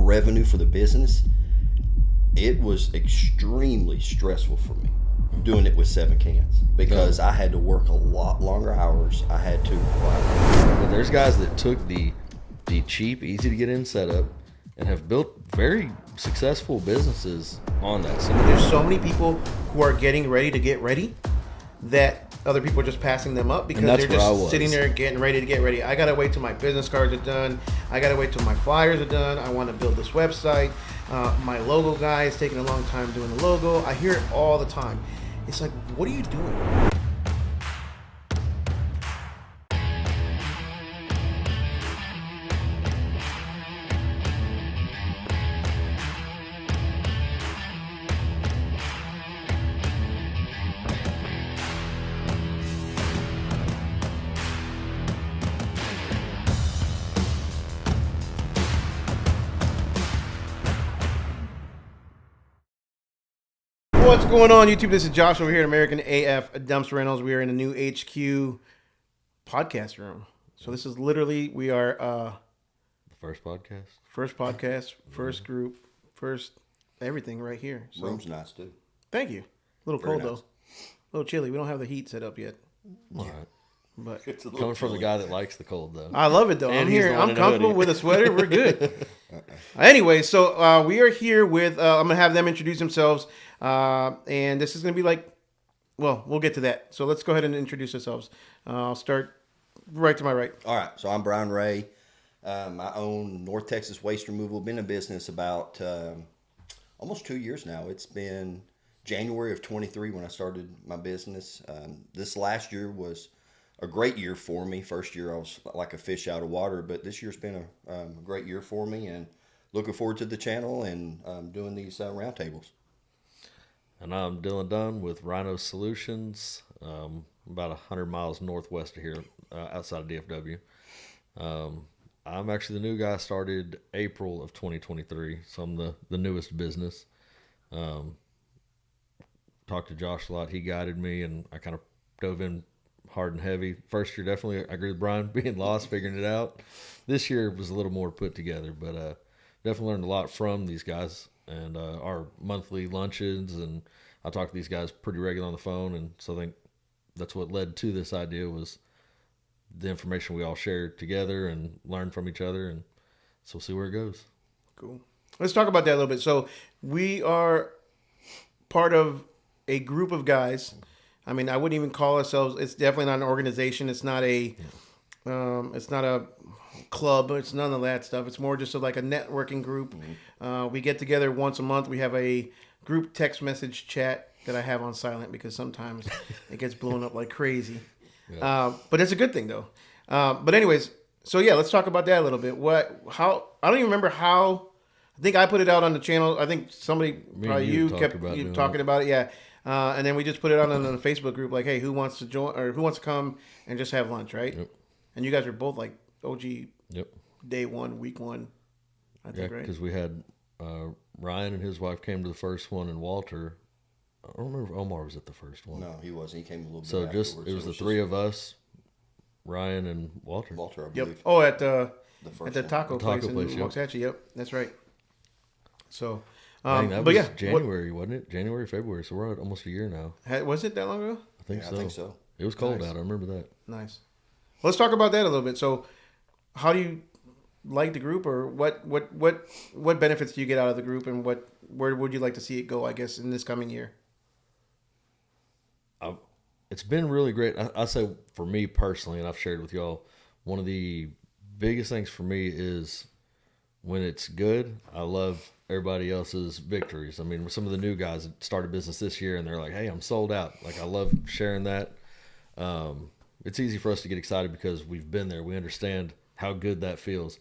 revenue for the business, it was extremely stressful for me doing it with 7 cans because I had to work a lot longer hours. I had to. But there's guys that took the cheap, easy to get in setup and have built very successful businesses on that. So there's so many people who are getting ready to get ready that other people are just passing them up because they're just sitting there getting ready to get ready. I gotta wait till my business cards are done. I gotta wait till my flyers are done. I want to build this website. My logo guy is taking a long time doing the logo. I hear it all the time. It's like, what are you doing? What's going on, YouTube? This is Josh over here at American AF Dumpster Rentals. We are in a new HQ podcast room. So this is literally, we are the first podcast, first group, first everything right here. So, room's nice too. Thank you. A little Very cold nice. though. A little chilly. We don't have the heat set up yet. all right. But Coming from the guy that likes the cold, though. I love it though. And I'm he's here. the one I'm in a comfortable hoodie. with a sweater. We're good. Anyway, so we are here with. I'm gonna have them introduce themselves, and this is gonna be like, well, we'll get to that. So let's go ahead and introduce ourselves. I'll start right to my right. All right, so I'm Brian Ray. I own North Texas Waste Removal. Been in business about almost 2 years now. It's been January of 23 when I started my business. This last year was a great year for me. First year I was like a fish out of water, but this year's been a great year for me, and looking forward to the channel and doing these roundtables. And I'm Dylan Dunn with Rhino Solutions, about 100 miles northwest of here, outside of DFW. I'm actually the new guy. Started April of 2023, so I'm the newest business. Talked to Josh a lot. He guided me, and I kind of dove in hard and heavy. First year, definitely, I agree with Brian, being lost, figuring it out. This year was a little more put together, but definitely learned a lot from these guys and our monthly lunches, and I talk to these guys pretty regular on the phone, and so I think that's what led to this idea was the information we all shared together and learned from each other, and so we'll see where it goes. Cool. Let's talk about that a little bit. So we are part of a group of guys. I mean, I wouldn't even call ourselves. It's definitely not an organization. It's not a. It's not a club. It's none of that stuff. It's more just like a networking group. Mm-hmm. We get together once a month. We have a group text message chat that I have on silent because sometimes it gets blown up like crazy. Yeah. But it's a good thing though. But anyways, so yeah, let's talk about that a little bit. How? I don't even remember how. I think I put it out on the channel. I think somebody, probably you kept talking about it. Yeah. And then we just put it on the Facebook group, like, hey, who wants to join or who wants to come and just have lunch, right? Yep. And you guys are both like OG. Yep. Day one, week one, I think, right? Because we had Ryan and his wife came to the first one, and Walter. I don't remember if Omar was at the first one. No, he wasn't. He came a little bit. So afterwards. it was the three of us, Ryan and Walter. Walter, I believe. Yep. Oh, at the taco taco place in place, Waxahachie. Yep, that's right. So. That was January, wasn't it? January, February. So we're at almost a year now. Was it that long ago? I think so. I think so. It was cold out. I remember that. Nice. Well, let's talk about that a little bit. So, how do you like the group, or what benefits do you get out of the group, and where would you like to see it go? I guess in this coming year. It's been really great. I say for me personally, and I've shared with y'all, one of the biggest things for me is when it's good. I love everybody else's victories. I mean, some of the new guys that started business this year and they're like, hey, I'm sold out. Like, I love sharing that. It's easy for us to get excited because we've been there. We understand how good that feels.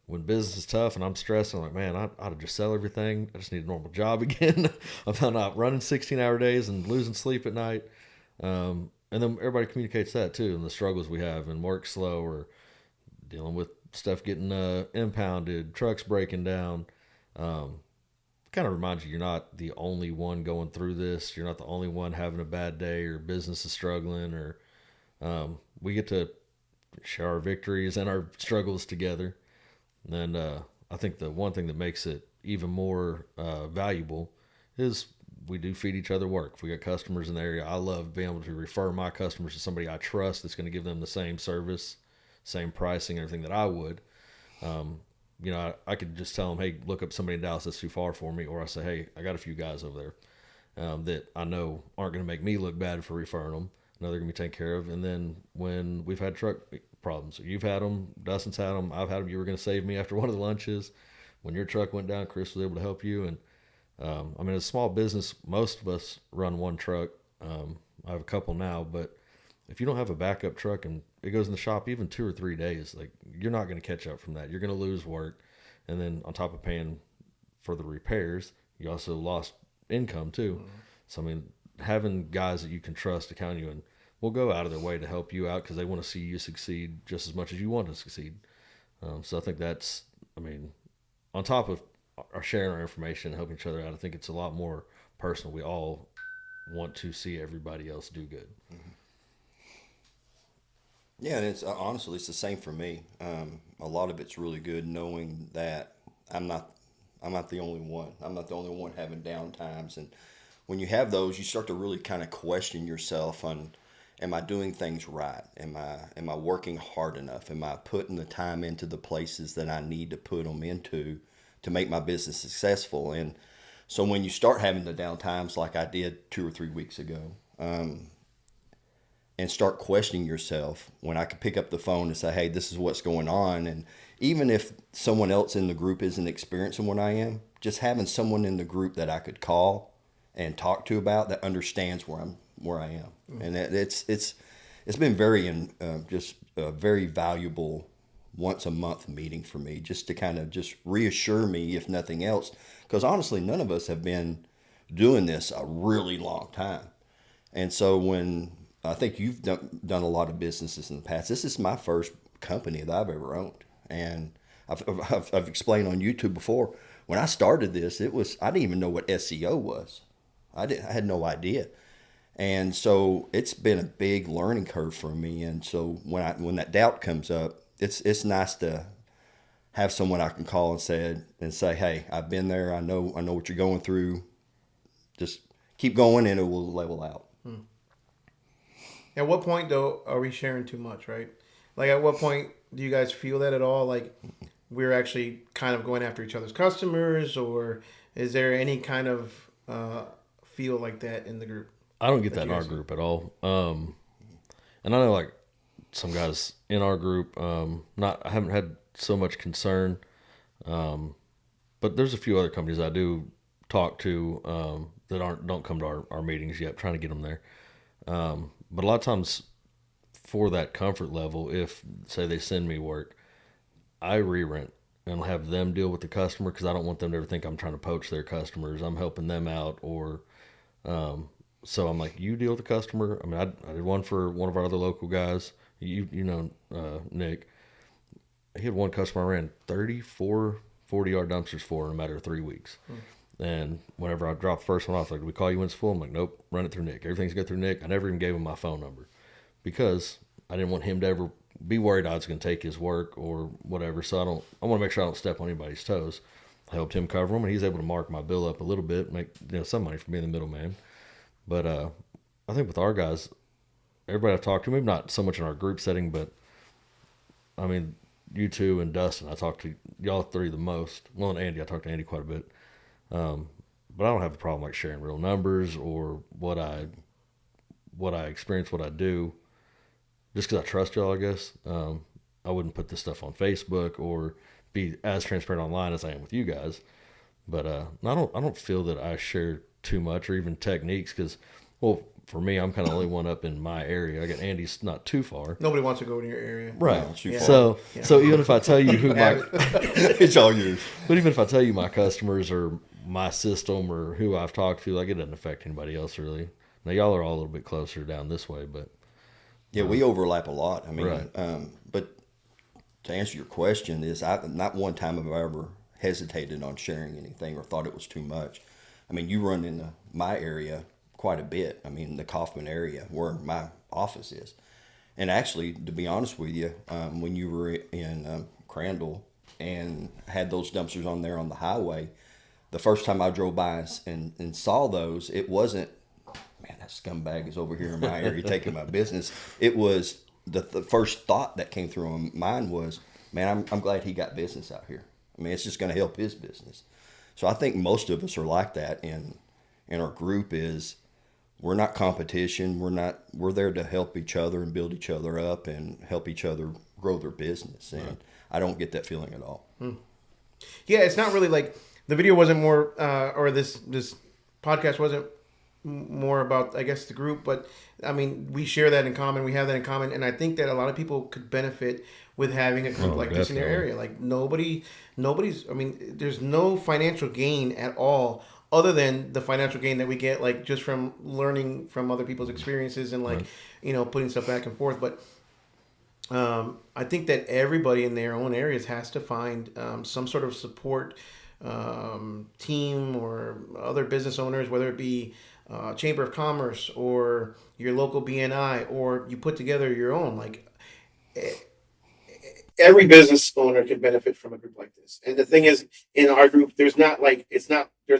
When business is tough and I'm stressed, I'm like, man, I ought to just sell everything. I just need a normal job again. I'm not running 16-hour days and losing sleep at night. And then everybody communicates that too, and the struggles we have and work slow or dealing with stuff getting impounded, trucks breaking down. Kind of reminds you you're not the only one going through this. You're not the only one having a bad day or business is struggling, or we get to share our victories and our struggles together. And I think the one thing that makes it even more valuable is we do feed each other work. If we got customers in the area, I love being able to refer my customers to somebody I trust that's going to give them the same service, same pricing, everything that I would. I could just tell them, hey, look up somebody in Dallas that's too far for me. Or I say, hey, I got a few guys over there that I know aren't going to make me look bad for referring them. I know they're going to be taken care of. And then when we've had truck problems, you've had them, Dustin's had them, I've had them. You were going to save me after one of the lunches. When your truck went down, Chris was able to help you. And as a small business, most of us run one truck. I have a couple now, but if you don't have a backup truck and it goes in the shop even 2 or 3 days, like you're not going to catch up from that. You're going to lose work. And then on top of paying for the repairs, you also lost income too. Mm-hmm. So, having guys that you can trust to count you and will go out of their way to help you out because they want to see you succeed just as much as you want to succeed. So I think that's, on top of our sharing our information and helping each other out, I think it's a lot more personal. We all want to see everybody else do good. Mm-hmm. Yeah, and it's honestly, it's the same for me. A lot of it's really good knowing that I'm not the only one. I'm not the only one having down times. And when you have those, you start to really kind of question yourself on, am I doing things right? Am I working hard enough? Am I putting the time into the places that I need to put them into to make my business successful? And so when you start having the down times like I did 2 or 3 weeks ago, and start questioning yourself, when I could pick up the phone and say, hey, this is what's going on. And even if someone else in the group isn't experiencing what I am, just having someone in the group that I could call and talk to about that understands where I am. Mm-hmm. And it's been just a very valuable once a month meeting for me, just to kind of just reassure me, if nothing else, because honestly, none of us have been doing this a really long time. And so when I think you've done a lot of businesses in the past, this is my first company that I've ever owned. And I've explained on YouTube before, when I started this, I didn't even know what SEO was. I had no idea. And so it's been a big learning curve for me. And so when that doubt comes up, it's nice to have someone I can call and say, hey, I've been there. I know what you're going through. Just keep going and it will level out. At what point, though, are we sharing too much, right? Like, at what point do you guys feel that at all? Like, we're actually kind of going after each other's customers, or is there any kind of feel like that in the group? I don't get that in our group at all. And I know, like, some guys in our group, I haven't had so much concern, but there's a few other companies I do talk to that don't come to our meetings yet, trying to get them there. But a lot of times for that comfort level, if, say, they send me work, I re-rent and have them deal with the customer because I don't want them to ever think I'm trying to poach their customers. I'm helping them out. Or so I'm like, you deal with the customer. I did one for one of our other local guys. Nick. He had one customer I ran 34 40-yard dumpsters for in a matter of 3 weeks. And whenever I dropped the first one off, like, we call you when it's full? I'm like, nope, run it through Nick. Everything's go through Nick. I never even gave him my phone number because I didn't want him to ever be worried I was going to take his work or whatever. So I want to make sure I don't step on anybody's toes. I helped him cover them, and he's able to mark my bill up a little bit, make some money for being the middleman. But I think with our guys, everybody I've talked to, maybe not so much in our group setting, but you two and Dustin, I talk to y'all three the most. Well, and Andy, I talk to Andy quite a bit. But I don't have a problem like sharing real numbers or what I experience, what I do, just because I trust y'all, I guess. I wouldn't put this stuff on Facebook or be as transparent online as I am with you guys. But I don't feel that I share too much or even techniques because, well, for me, I'm kind of the only one up in my area. I got Andy's not too far. Nobody wants to go to your area. Right. No, far. So even if I tell you who my... it's all yours. But even if I tell you my customers or my system or who I've talked to, like, it doesn't affect anybody else really. Now, y'all are all a little bit closer down this way, but... Yeah, we overlap a lot. Right. But to answer your question is, not one time have I ever hesitated on sharing anything or thought it was too much. You run into my area quite a bit. The Kaufman area where my office is. And actually, to be honest with you, when you were in Crandall, and had those dumpsters on there on the highway. The first time I drove by and saw those, it wasn't, man, that scumbag is over here in my area taking my business. It was the first thought that came through my mind was, man, I'm glad he got business out here. I mean, it's just going to help his business. So I think most of us are like that in our group is we're not competition. We're there to help each other and build each other up and help each other grow their business. And I don't get that feeling at all. Yeah, it's not really like the video wasn't more, or this podcast wasn't more about, I guess, the group, but I mean, we share that in common. We have that in common, and I think that a lot of people could benefit with having a group like this in their area. Like nobody's. I mean, there's no financial gain at all, other than the financial gain that we get, like just from learning from other people's experiences and like putting stuff back and forth. But I think that everybody in their own areas has to find some sort of support team or other business owners, whether it be Chamber of Commerce or your local BNI, or you put together your own. Like every business owner can benefit from a group like this. And the thing is, in our group, there's not like there's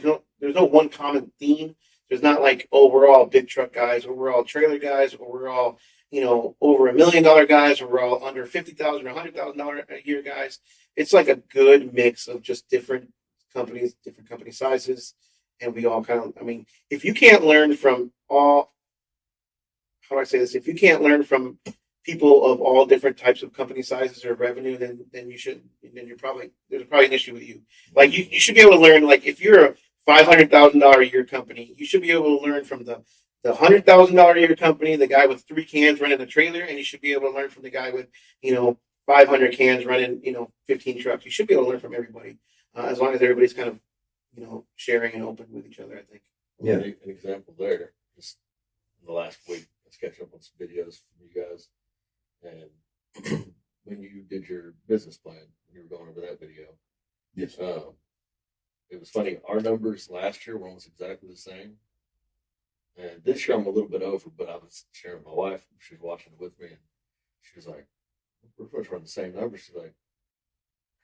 no one common theme. There's not like, oh, we're all big truck guys, or we're all trailer guys, or we're all over $1 million guys, or we're all under $50,000 or $100,000 a year guys. It's like a good mix of just different companies, different company sizes, and we all kind of. I mean, if you can't learn from all, how do I say this? If you can't learn from people of all different types of company sizes or revenue, then you should. Then there's probably an issue with you. Like you should be able to learn. Like if you're a $500,000 a year company, you should be able to learn from the $100,000 a year company, the guy with 3 cans running a trailer, and you should be able to learn from the guy with 500 cans running 15 trucks. You should be able to learn from everybody, as long as everybody's kind of sharing and open with each other. I think. Yeah, an example there. Just in the last week, let's catch up on some videos from you guys. And when you did your business plan, when you were going over that video, yes, it was funny. Our numbers last year were almost exactly the same. And this year I'm a little bit over, but I was sharing with my wife. She was watching it with me, and she was like, "We're supposed to run the same numbers." She's like,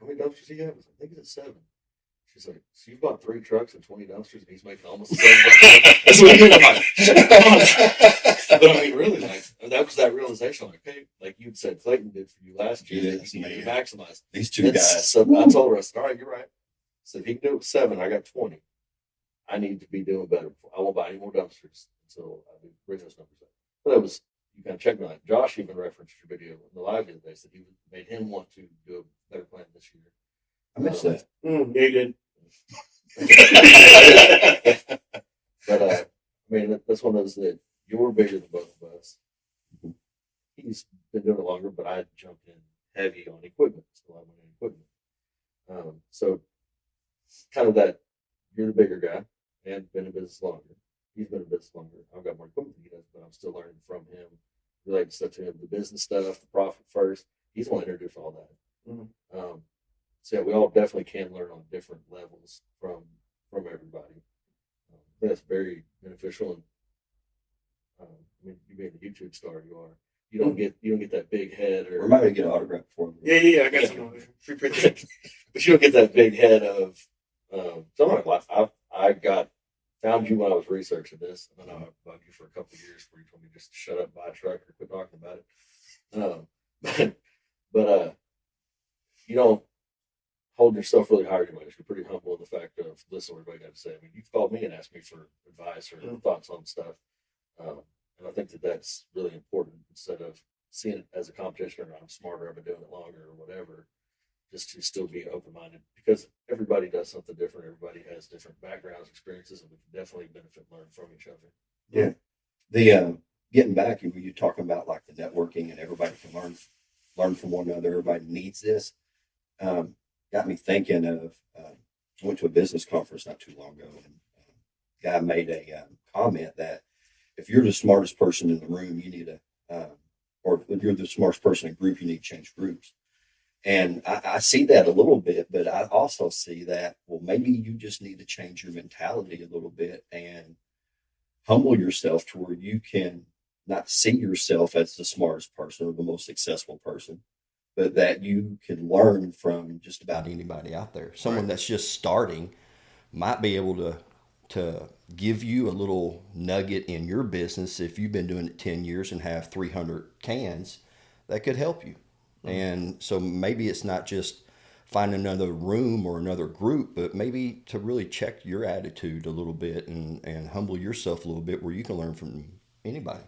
"How many dumpsters do you have?" I was like, "I think it's 7." She's like, "So you've bought 3 trucks and 20 dumpsters, and he's making almost the same." That's what I mean. I'm like, but I mean, really, like that was that realization. I'm like, hey, like you said, Clayton did for you last year. Yes, you need to maximize these 2 guys. So I told her, I said, "All right, you're right." So if he can do it with 7, I got 20. I need to be doing better. I won't buy any more dumpsters until I bring those numbers up. But that was, you kind of check me on it. Josh even referenced your video in the live the other day, said he made him want to do a better plan this year. I missed that. Yeah, you did. But I mean, that's one of those that you're bigger than both of us. He's been doing it longer, but I jumped in heavy on equipment. So I went in equipment. So kind of that, you're the bigger guy and been in business longer. He's been in business longer. I've got more equipment than he does, but I'm still learning from him, related stuff to him, the business stuff, the profit first. He's going to introduce all that. Mm-hmm. So yeah, we all definitely can learn on different levels from everybody. I think that's very beneficial. And I mean, you being the YouTube star, you are. You don't get that big head, or remind me to get an autograph for me. Yeah, I got some free. But you don't get that big head of. I found you when I was researching this, and then I bugged you for a couple of years where you told me just to shut up, buy a truck, or quit talking about it. But you don't hold yourself really high. You're pretty humble in the fact of listen to what everybody got to say. I mean, you've called me and asked me for advice or thoughts on stuff, and I think that's really important instead of seeing it as a competition or I'm smarter, I've been doing it longer, or whatever. Just to still be open-minded, because everybody does something different. Everybody has different backgrounds, experiences, and we can definitely benefit and learn from each other. Yeah. The getting back, when you're talking about like the networking and everybody can learn from one another, everybody needs this. Got me thinking of, I went to a business conference not too long ago, and a guy made a comment that if you're the smartest person in the room, you need or if you're the smartest person in a group, you need to change groups. And I see that a little bit, but I also see that, well, maybe you just need to change your mentality a little bit and humble yourself to where you can not see yourself as the smartest person or the most successful person, but that you can learn from just about anybody out there. Someone Right. that's just starting might be able to give you a little nugget in your business if you've been doing it 10 years and have 300 cans that could help you. And so maybe it's not just find another room or another group, but maybe to really check your attitude a little bit and humble yourself a little bit where you can learn from anybody.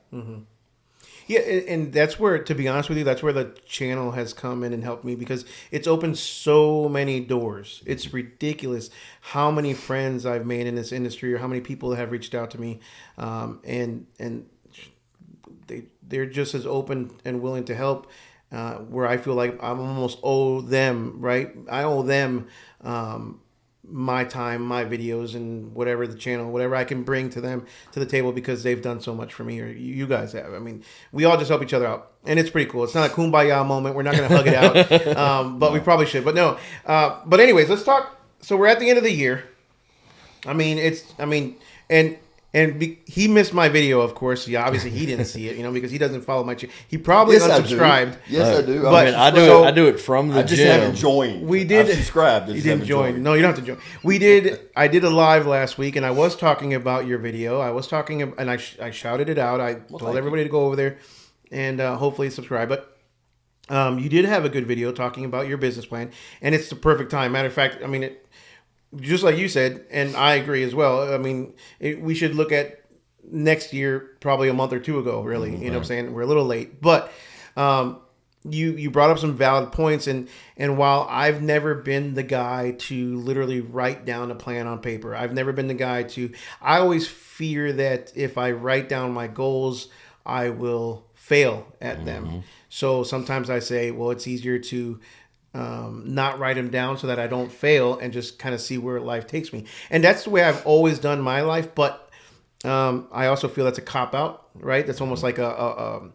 Yeah, and that's where, to be honest with you, that's where the channel has come in and helped me, because it's opened so many doors. It's ridiculous how many friends I've made in this industry, or how many people have reached out to me, and they're just as open and willing to help. Where I feel like I almost owe them, right? I owe them my time, my videos, and whatever the channel, whatever I can bring to them to the table, because they've done so much for me, or you guys have. I mean, we all just help each other out, and it's pretty cool. It's not a kumbaya moment. We're not going to hug it out, but we probably should. But no. But anyways, let's talk. So we're at the end of the year. He missed my video, of course. Yeah, obviously he didn't see it, because he doesn't follow my channel. He probably unsubscribed. Yes, I do. But- I mean, I do it from the I just gym. haven't joined. We did. I've subscribed. I You just didn't haven't join. joined. No, you don't have to join. I did a live last week, and I was talking about your video. I was talking, and I shouted it out. I told thank everybody to go over there and hopefully subscribe. But you did have a good video talking about your business plan, and it's the perfect time. Matter of fact, I mean, just like you said, and I agree as well. I mean, we should look at next year, probably a month or two ago, really. You know what I'm saying? We're a little late, but you brought up some valid points, and while I've never been the guy to literally write down a plan on paper, I've never been the guy to, I always fear that if I write down my goals, I will fail at them. So sometimes I say, well, it's easier to not write them down so that I don't fail, and just kind of see where life takes me. And that's the way I've always done my life. But I also feel that's a cop out, right? That's almost like a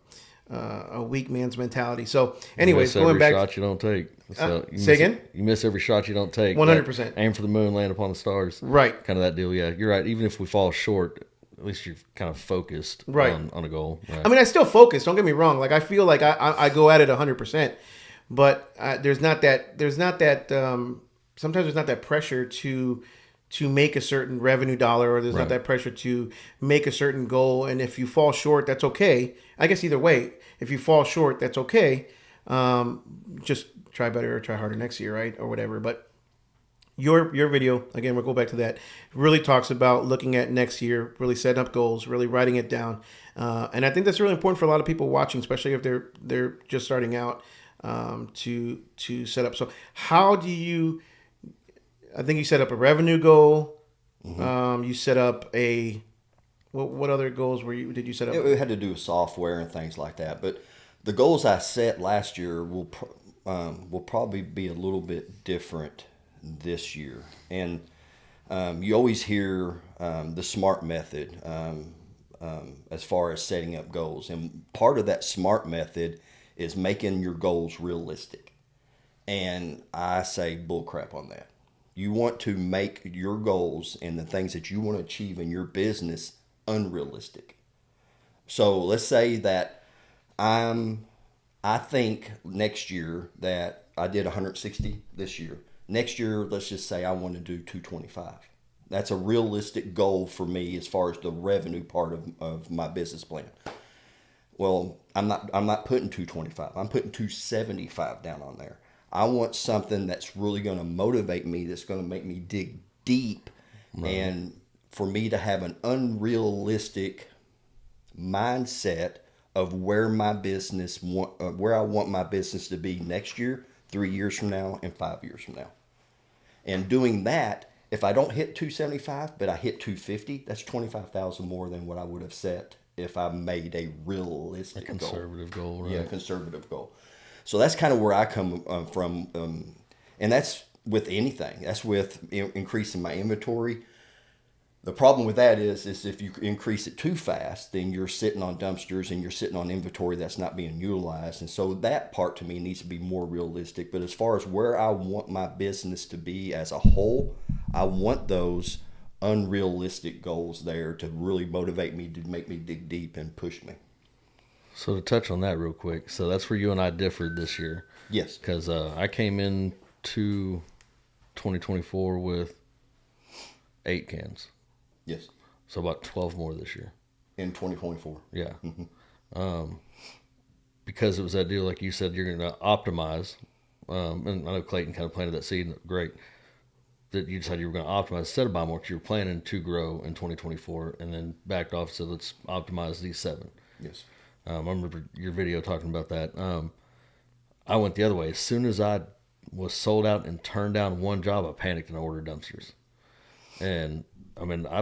weak man's mentality. So, anyways, you miss going every back, shot you don't take. So say again? You miss every shot you don't take. 100%. Aim for the moon, land upon the stars. Right. Kind of that deal. Yeah, you're right. Even if we fall short, at least you're kind of focused Right. on a goal. Right. I mean, I still focus. Don't get me wrong. Like, I feel like I go at it 100%, but there's not that. Sometimes there's not that pressure to make a certain revenue dollar, or there's not that pressure to make a certain goal. And if you fall short, that's okay. I guess either way, if you fall short, that's okay. Just try better or try harder next year, right? Or whatever. But your video, again, we'll go back to that, really talks about looking at next year, really setting up goals, really writing it down. And I think that's really important for a lot of people watching, especially if they're just starting out, to set up. So how do you, I think you set up a revenue goal. You set up what other goals did you set up? It had to do with software and things like that. But the goals I set last year will probably be a little bit different this year. And you always hear the SMART method as far as setting up goals. And part of that SMART method is making your goals realistic. And I say bullcrap on that. You want to make your goals and the things that you want to achieve in your business unrealistic. So let's say that I think next year that I did 160 this year. Next year, let's just say I want to do 225. That's a realistic goal for me as far as the revenue part of my business plan. Well, I'm not putting 225. I'm putting 275 down on there. I want something that's really going to motivate me, that's going to make me dig deep, and for me to have an unrealistic mindset of where where I want my business to be next year, 3 years from now, and 5 years from now. And doing that, if I don't hit 275, but I hit 250, that's 25,000 more than what I would have set if I made a realistic conservative goal, right? Yeah, conservative goal. So that's kind of where I come from, and that's with anything. That's with increasing my inventory. The problem with that is if you increase it too fast, then you're sitting on dumpsters and you're sitting on inventory that's not being utilized. And so that part to me needs to be more realistic. But as far as where I want my business to be as a whole, I want those unrealistic goals there to really motivate me, to make me dig deep and push me. So to touch on that real quick, so that's where you and I differed this year. Yes. Because I came into 2024 with 8 cans. Yes. So about 12 more this year. In 2024. Yeah. Because it was that deal, like you said, you're going to optimize. And I know Clayton kind of planted that seed. Great. That you decided you were going to optimize instead of buy more because you were planning to grow in 2024 and then backed off. So let's optimize these 7. Yes. I remember your video talking about that. I went the other way. As soon as I was sold out and turned down one job, I panicked and I ordered dumpsters. And I mean, I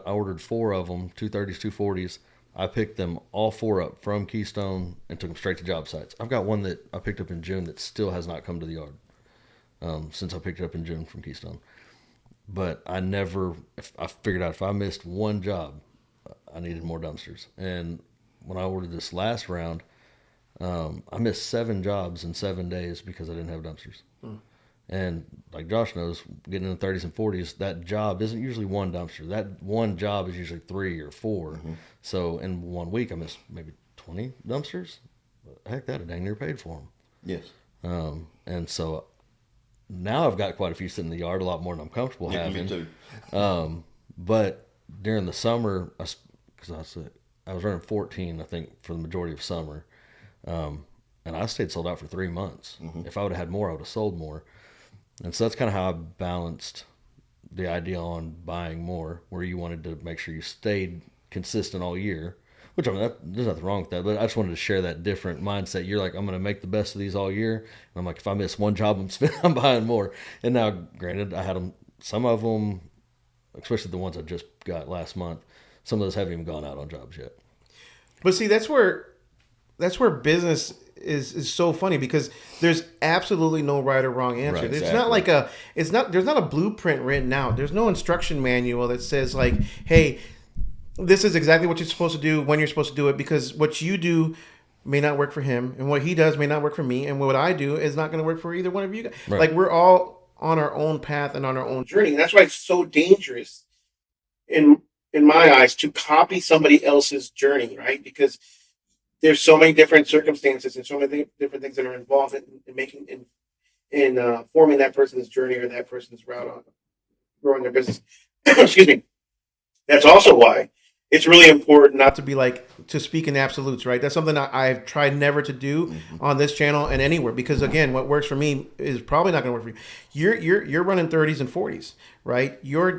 ordered 4 of them, 230s, 240s. I picked them all 4 up from Keystone and took them straight to job sites. I've got one that I picked up in June that still has not come to the yard since I picked it up in June from Keystone. But I figured out if I missed one job, I needed more dumpsters. And when I ordered this last round, I missed 7 jobs in 7 days because I didn't have dumpsters. And like Josh knows, getting in the 30s and 40s, that job isn't usually one dumpster. That one job is usually 3 or 4. So in 1 week, I missed maybe 20 dumpsters. Heck, that dang near paid for them. Yes. And so now I've got quite a few sitting in the yard, a lot more than I'm comfortable having. Me too. But during the summer, because I was running 14, I think, for the majority of summer. And I stayed sold out for 3 months. If I would have had more, I would have sold more. And so that's kind of how I balanced the idea on buying more, where you wanted to make sure you stayed consistent all year, which I mean, there's nothing wrong with that, but I just wanted to share that different mindset. You're like, I'm going to make the best of these all year. And I'm like, if I miss one job, I'm buying more. And now, granted, I had them, some of them, especially the ones I just got last month, some of those haven't even gone out on jobs yet. But see, that's where business is so funny, because there's absolutely no right or wrong answer. Right, It's not like there's not a blueprint written out. There's no instruction manual that says like, hey, this is exactly what you're supposed to do when you're supposed to do it, because what you do may not work for him, and what he does may not work for me, and what I do is not going to work for either one of you guys. Right. Like, we're all on our own path and on our own journey. And that's why it's so dangerous in my eyes to copy somebody else's journey, right? Because there's so many different circumstances and so many different things that are involved in making in forming that person's journey or that person's route on growing their business. Excuse me. That's also why it's really important not to be like to speak in absolutes, right? That's something I've tried never to do on this channel and anywhere, because again, what works for me is probably not going to work for you. You're running 30s and 40s, right? Your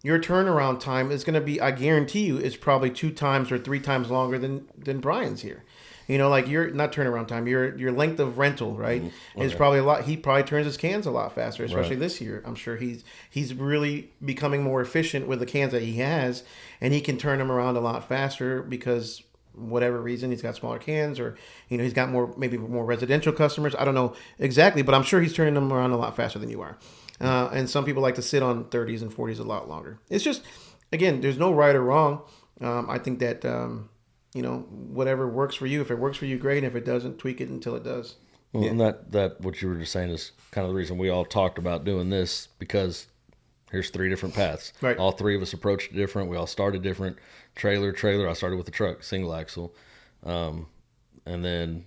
turnaround time is going to be, I guarantee you, is probably 2 times or 3 times longer than Brian's here. You know, like your not turnaround time, your length of rental, right, is probably a lot. He probably turns his cans a lot faster, especially this year. I'm sure he's really becoming more efficient with the cans that he has, and he can turn them around a lot faster because whatever reason he's got smaller cans, or he's got maybe more residential customers. I don't know exactly, but I'm sure he's turning them around a lot faster than you are. And some people like to sit on 30s and 40s a lot longer. It's just, again, there's no right or wrong. I think that, whatever works for you, if it works for you, great. And if it doesn't, tweak it until it does. Well, and that what you were just saying is kind of the reason we all talked about doing this, because here's 3 different paths. Right. All 3 of us approached it different. We all started different. Trailer. I started with the truck, single axle. And then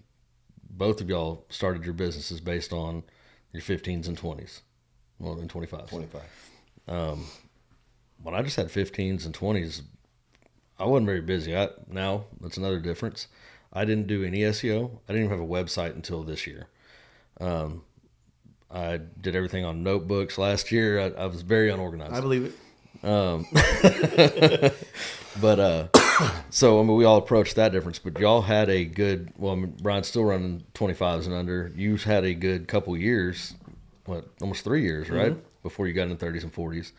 both of y'all started your businesses based on your 15s and 20s. Well, then 25s. 25. When I just had 15s and 20s, I wasn't very busy. Now, that's another difference. I didn't do any SEO. I didn't even have a website until this year. I did everything on notebooks last year. I was very unorganized. I believe it. But so, I mean, we all approached that difference. But y'all had a good, well, I mean, Brian's still running 25s and under. You had a good couple years, almost 3 years, right? Before you got into 30s and 40s.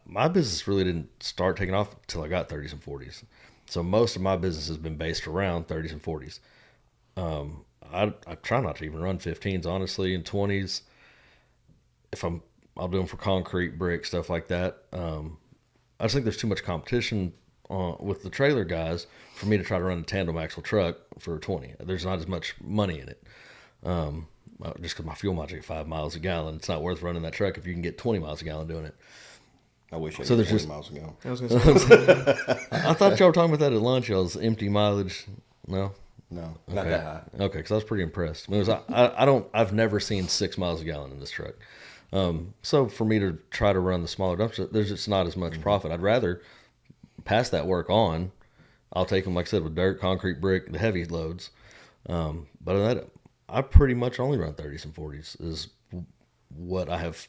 My business really didn't start taking off until I got 30s and 40s. So most of my business has been based around 30s and 40s. I try not to even run 15s, honestly, and 20s. If I'll do them for concrete, brick, stuff like that. I just think there's too much competition with the trailer guys for me to try to run a tandem axle truck for a 20. There's not as much money in it. Just because my fuel mileage at 5 miles a gallon, it's not worth running that truck if you can get 20 miles a gallon doing it. I wish I So could there's 20 just- miles ago. I was going to say, I thought y'all were talking about that at lunch. Y'all's empty mileage. No. No, not Okay. that high. Okay, because I was pretty impressed. I've never seen 6 miles a gallon in this truck. So for me to try to run the smaller dumpster, there's just not as much profit. I'd rather pass that work on. I'll take them, like I said, with dirt, concrete, brick, the heavy loads. But other than that, I pretty much only run 30s and 40s is what I have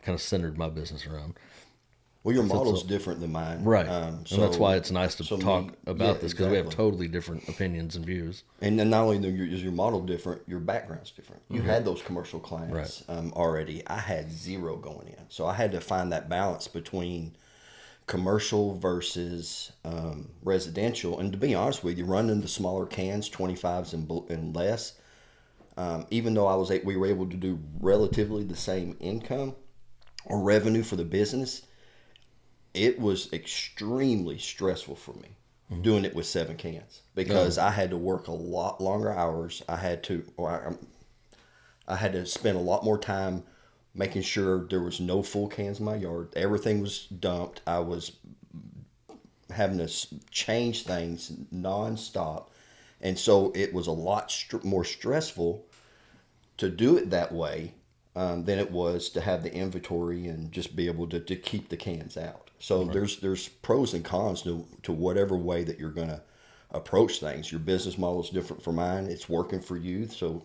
kind of centered my business around. Well, your model's different than mine. Right. And that's why it's nice to talk about this, because we have exactly. totally different opinions and views. And then not only is your model different, your background's different. You had those commercial clients already. I had zero going in. So I had to find that balance between commercial versus residential. And to be honest with you, running the smaller cans, 25s and less, even though we were able to do relatively the same income or revenue for the business, it was extremely stressful for me doing it with 7 cans because I had to work a lot longer hours. I had to spend a lot more time making sure there was no full cans in my yard. Everything was dumped. I was having to change things nonstop. And so it was a lot more stressful to do it that way than it was to have the inventory and just be able to keep the cans out. So there's pros and cons to whatever way that you're going to approach things. Your business model is different from mine. It's working for you, so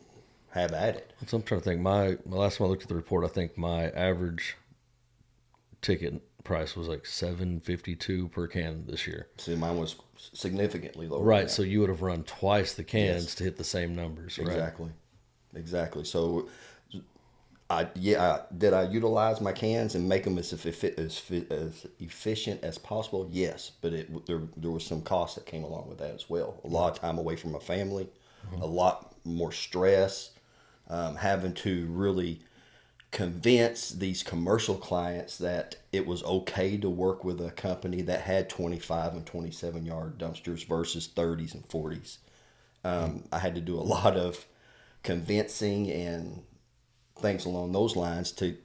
have at it. So I'm trying to think. My last time I looked at the report, I think my average ticket price was like $7.52 per can this year. See, mine was significantly lower. Right. than that. So you would have run twice the cans Yes. to hit the same numbers. Right? Exactly. So, did I utilize my cans and make them as efficient as possible? Yes, but there was some cost that came along with that as well. A lot of time away from my family, a lot more stress, having to really convince these commercial clients that it was okay to work with a company that had 25 and 27 yard dumpsters versus 30s and 40s. I had to do a lot of convincing and things along those lines to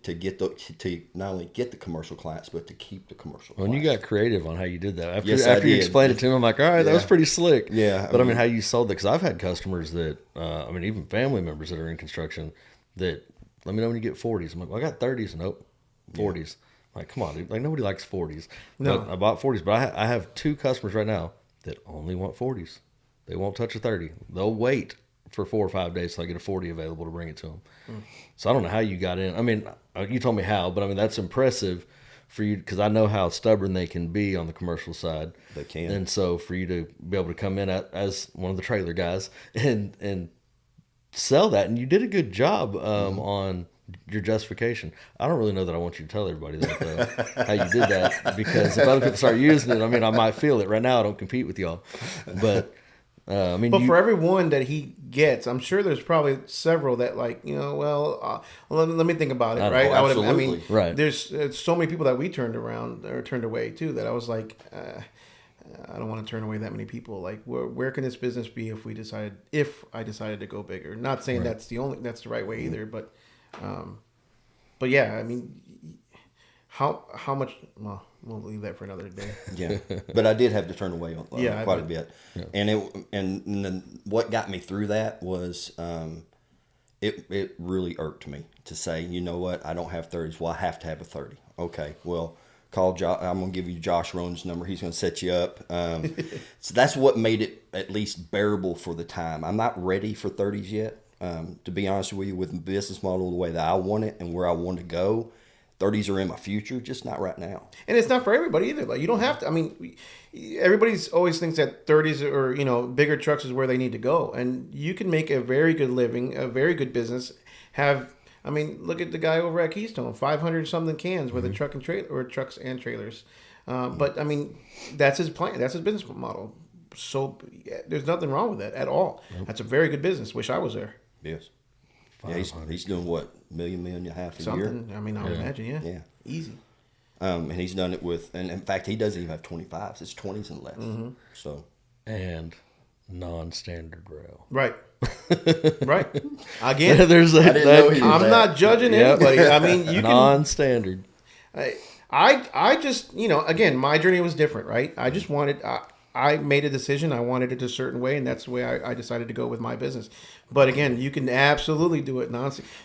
not only get the commercial clients but to keep the commercial When clients. you got creative on how you did that, after Yes, I you did. explained it to me, I'm like, all right, that was Yeah. pretty slick. Yeah, But I mean, how you sold that, because I've had customers that, even family members that are in construction that, let me know when you get 40s. I'm like, well, I got 30s. Nope, 40s. I'm like, come on, dude. Like, nobody likes 40s. No. But I bought 40s, but I have 2 customers right now that only want 40s. They won't touch a 30. They'll wait for 4 or 5 days till I get a 40 available to bring it to them. So I don't know how you got in. I mean, you told me how, but I mean, that's impressive for you, because I know how stubborn they can be on the commercial side. They can. And so for you to be able to come in as one of the trailer guys and sell that, and you did a good job on your justification. I don't really know that I want you to tell everybody that, though, how you did that, because if other people start using it, I mean, I might feel it. Right now, I don't compete with y'all, but I mean, but for every one that he gets, I'm sure there's probably several that, like, let me think about it, I know, right? absolutely. Right. There's so many people that we turned around or turned away too, that I was like, I don't want to turn away that many people. Like, where can this business be if I decided to go bigger? Not saying that's the right way either, but yeah, I mean, how much? Well, we'll leave that for another day. Yeah, but I did have to turn away quite a bit, Yeah. and then what got me through that was it really irked me to say, you know what, I don't have 30s. Well, I have to have a 30. Okay, well, call Josh. I'm gonna give you Josh Roan's number. He's gonna set you up. So that's what made it at least bearable for the time. I'm not ready for 30s yet. To be honest with you, with the business model the way that I want it and where I want to go, 30s are in my future, just not right now. And it's not for everybody either. Like, you don't have to. I mean, everybody's always thinks that 30s or bigger trucks is where they need to go, and you can make a very good living, a very good business. Look at the guy over at Keystone, 500 something cans with a truck and trailer, or trucks and trailers. But I mean, that's his plan. That's his business model. So there's nothing wrong with that at all. That's a very good business. Wish I was there. Yes. Yeah, he's doing what, million and a half a year. Something. I mean, I would imagine. Yeah. Easy. And he's done it with, and in fact, he doesn't even have 25s. It's 20s and less. So, and non-standard rail. Right. Right. Again, There's I didn't know he did I'm that. not judging anybody. I mean, you can. non-standard. I just, again, my journey was different, right? I just wanted, I made a decision. I wanted it a certain way, and that's the way I decided to go with my business. But again, you can absolutely do it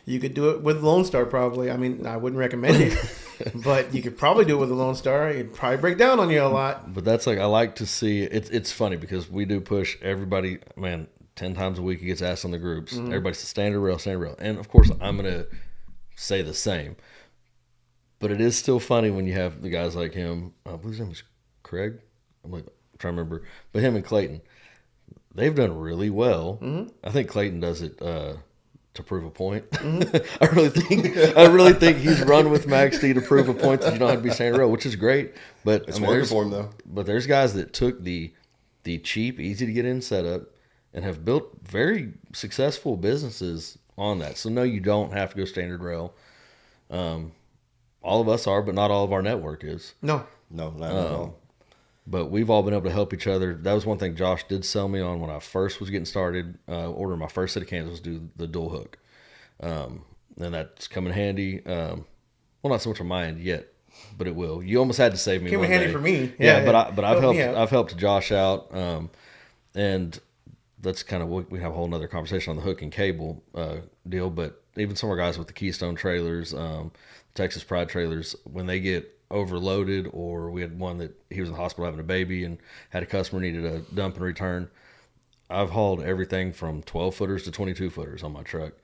You could do it with Lone Star, probably. I mean, I wouldn't recommend it, but you could probably do it with a Lone Star. It'd probably break down on you a lot. But that's like, I like to see it. It's funny because we do push everybody, man, 10 times a week. It gets asked on the groups. Everybody's standard rail. And of course, I'm going to say the same. But it is still funny when you have the guys like him. I believe his name was Craig. I'm trying to remember. But him and Clayton, they've done really well. I think Clayton does it to prove a point. I really think he's run with Max D to prove a point that you don't have to be standard rail, which is great. But It's working for him though. But there's guys that took the cheap, easy to get in setup and have built very successful businesses on that. So no, you don't have to go standard rail. All of us are, but not all of our network is. No, not at all. But we've all been able to help each other. That was one thing Josh did sell me on when I first was getting started. Ordering my first set of cans was do the dual hook. And that's come in handy. Well, not so much on my end yet, but it will. You almost had to save me. Came in handy for me. Yeah, but I've helped Josh out. And that's kind of, we have a whole nother conversation on the hook and cable deal. But even some of our guys with the Keystone trailers, Texas Pride trailers, when they get overloaded, or we had one that he was in the hospital having a baby and had a customer needed a dump and return. I've hauled everything from 12 footers to 22 footers on my truck,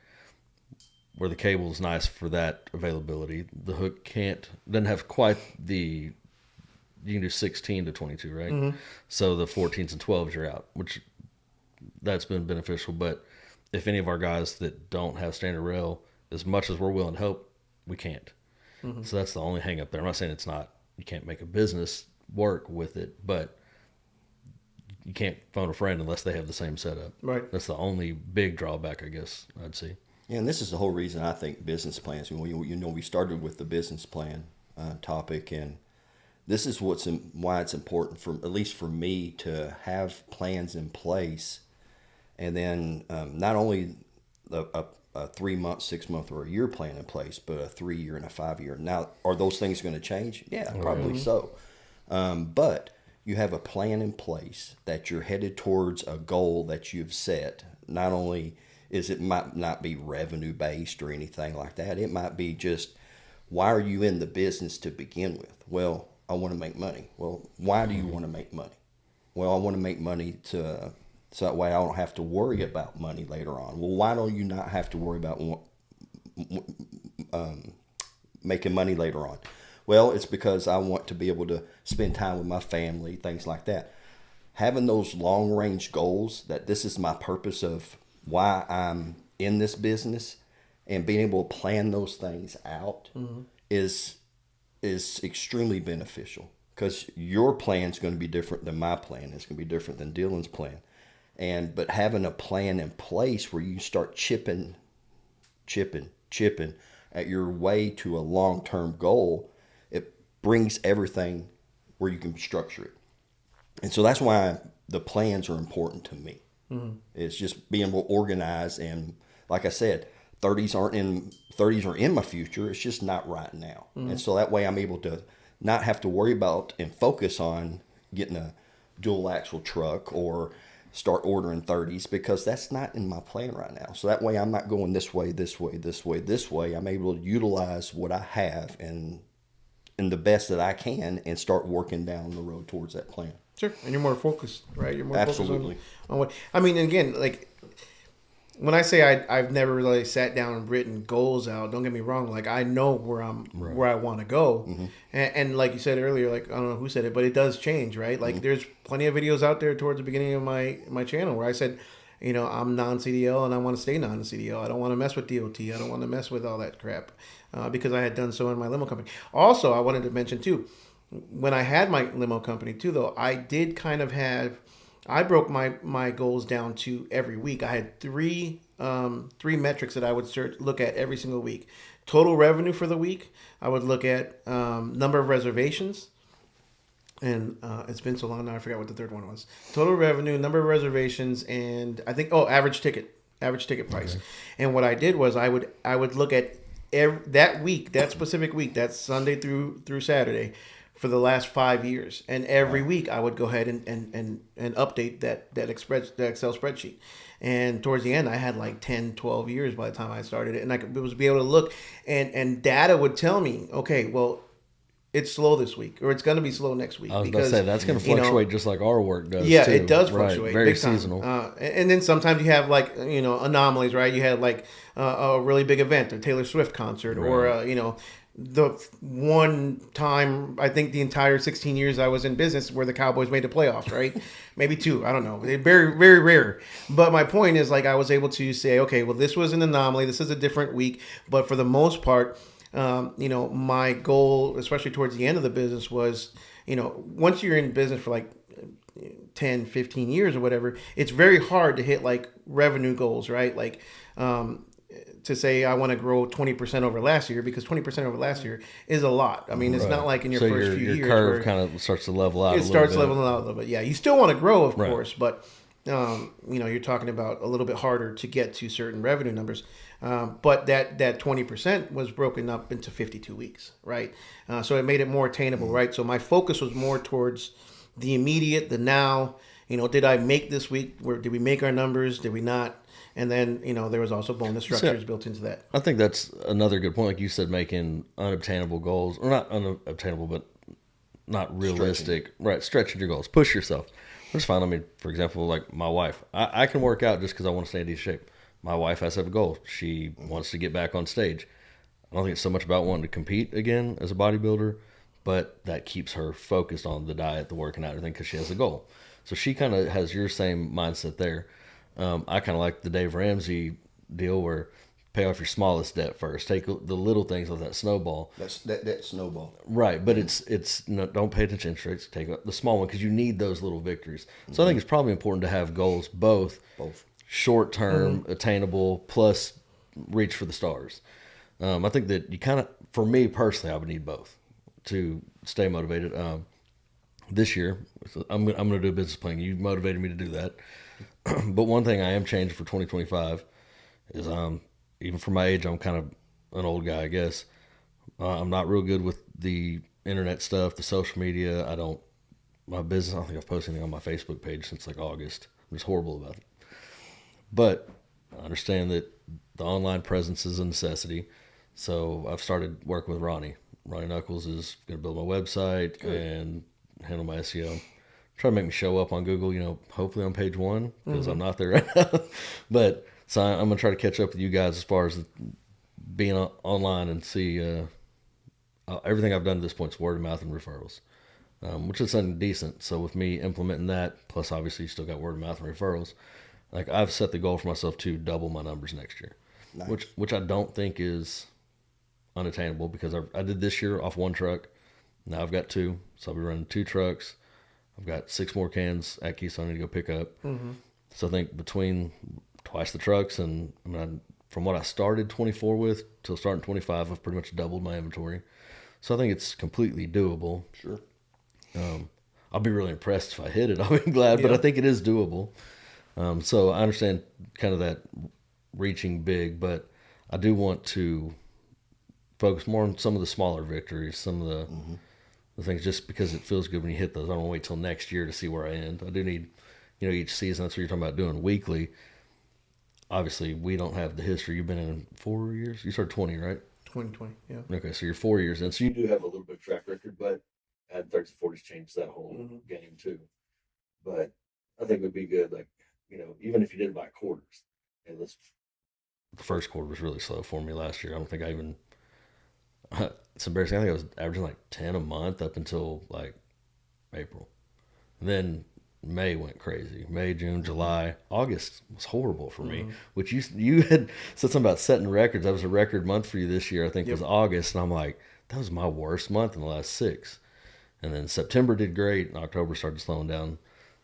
where the cable is nice for that availability. The hook doesn't have quite you can do 16 to 22, right? So the 14s and 12s you're out, which that's been beneficial. But if any of our guys that don't have standard rail, as much as we're willing to help, we can't. So that's the only hang up there. I'm not saying you can't make a business work with it, but you can't phone a friend unless they have the same setup. Right. That's the only big drawback, I guess, I'd see. Yeah, and this is the whole reason I think business plans. We started with the business plan topic, and this is why it's important, for at least for me, to have plans in place, and then not only a 3 month, 6 month, or a year plan in place, but a 3 year and a 5 year. Now, are those things going to change? Yeah, probably so. But you have a plan in place that you're headed towards a goal that you've set. Not only might not be revenue based or anything like that. It might be just, why are you in the business to begin with? Well, I want to make money. Well, why do you want to make money? Well, I want to make money so that way I don't have to worry about money later on. Well, why don't you not have to worry about making money later on? Well, it's because I want to be able to spend time with my family, things like that. Having those long-range goals, that this is my purpose of why I'm in this business, and being able to plan those things out is extremely beneficial, because your plan is going to be different than my plan. It's going to be different than Dylan's plan. But having a plan in place where you start chipping at your way to a long-term goal, it brings everything where you can structure it. And so that's why the plans are important to me. It's just being able to organize, and like I said, 30s are in my future. It's just not right now. And so that way I'm able to not have to worry about and focus on getting a dual axle truck or start ordering 30s, because that's not in my plan right now. So that way I'm not going this way. I'm able to utilize what I have and the best that I can, and start working down the road towards that plan. Sure. And you're more focused, right? You're more Absolutely. focused on what, I mean, again, like, when I say I've never really sat down and written goals out, don't get me wrong. Like, I know where I want to go. And like you said earlier, like, I don't know who said it, but it does change, right? Like, there's plenty of videos out there towards the beginning of my channel where I said, I'm non-CDL and I want to stay non-CDL. I don't want to mess with DOT. I don't want to mess with all that crap, because I had done so in my limo company. Also, I wanted to mention too, when I had my limo company too, though, I did kind of I broke my goals down to every week. I had three metrics that I would look at every single week. Total revenue for the week. I would look at number of reservations. And it's been so long now, I forgot what the third one was. Total revenue, number of reservations, and I think, average ticket price. Okay. And what I did was I would look at that week, that specific week, that's Sunday through Saturday, for the last 5 years. And every week I would go ahead and update that Excel spreadsheet. And towards the end, I had like 10, 12 years by the time I started it. And I could was be able to look, and data would tell me, okay, well, it's slow this week, or it's going to be slow next week. I was about to say that's going to fluctuate just like our work does. Yeah, too. it does Right. fluctuate. Very big time. seasonal. And then sometimes you have like anomalies, right? You had like a really big event, a Taylor Swift concert, or the one time I think the entire 16 years I was in business where the Cowboys made the playoffs, right? Maybe two, I don't know. They're very, very rare. But my point is, like, I was able to say, okay, well, this was an anomaly. This is a different week. But for the most part, my goal, especially towards the end of the business, was, once you're in business for like 10, 15 years or whatever, it's very hard to hit like revenue goals, right? Like, to say I want to grow 20% over last year, because 20% over last year is a lot. I mean, it's not like in your first few years. Your curve kind of starts to level out. It starts leveling out a little bit. Yeah, you still want to grow, of course, but you're talking about a little bit harder to get to certain revenue numbers. But that 20% was broken up into 52 weeks, right? So it made it more attainable, right? So my focus was more towards the immediate, the now. Did I make this week? Did we make our numbers? Did we not? And then, there was also bonus structures built into that. I think that's another good point. Like you said, making unobtainable goals, or not unobtainable, but not realistic. Right. Stretching your goals. Push yourself. That's fine. I mean, for example, like my wife, I can work out just because I want to stay in decent shape. My wife has to have a goal. She wants to get back on stage. I don't think it's so much about wanting to compete again as a bodybuilder, but that keeps her focused on the diet, the working out, everything, because she has a goal. So she kind of has your same mindset there. I kind of like the Dave Ramsey deal where pay off your smallest debt first. Take the little things with that snowball. That snowball. Right, but it's don't pay attention to interest rates. Take the small one because you need those little victories. So I think it's probably important to have goals both short term, attainable, plus reach for the stars. I think that you kind of, for me personally, I would need both to stay motivated. This year, I'm going to do a business plan. You motivated me to do that. But one thing I am changing for 2025 is even for my age, I'm kind of an old guy, I guess. I'm not real good with the internet stuff, the social media. My business, I don't think I've posted anything on my Facebook page since like August. I'm just horrible about it. But I understand that the online presence is a necessity. So I've started working with Ronnie. Ronnie Knuckles is going to build my website and handle my SEO. Try to make me show up on Google, hopefully on page one, because I'm not there right now. But so I'm going to try to catch up with you guys as far as being online and see everything I've done to this point is word of mouth and referrals, which is something decent. So with me implementing that, plus obviously you still got word of mouth and referrals, like I've set the goal for myself to double my numbers next year, nice. which I don't think is unattainable, because I did this year off one truck. Now I've got two, so I'll be running 2 trucks. I've got 6 more cans at Keystone I need to go pick up. Mm-hmm. So I think between twice the trucks and from what I started 24 with till starting 25, I've pretty much doubled my inventory. So I think it's completely doable. Sure. I'll be really impressed if I hit it. I'll be glad, but I think it is doable. So I understand kind of that reaching big, but I do want to focus more on some of the smaller victories, some of the things, just because it feels good when you hit those. I don't want to wait till next year to see where I end. I do need, each season. That's what you're talking about doing weekly. Obviously, we don't have the history. You've been in 4 years. You started 20, right? 2020, yeah. Okay, so you're 4 years in. So you do have a little bit of track record, but add 30s and 40s changed that whole game too. But I think it would be good, like, even if you did it by quarters. And the first quarter was really slow for me last year. I don't think I even. It's embarrassing. I think I was averaging like 10 a month up until like April. Then May went crazy. May, June, July, August was horrible for me. Which you had said something about setting records. That was a record month for you this year. I think was August, and I'm like, that was my worst month in the last 6. And then September did great, and October started slowing down.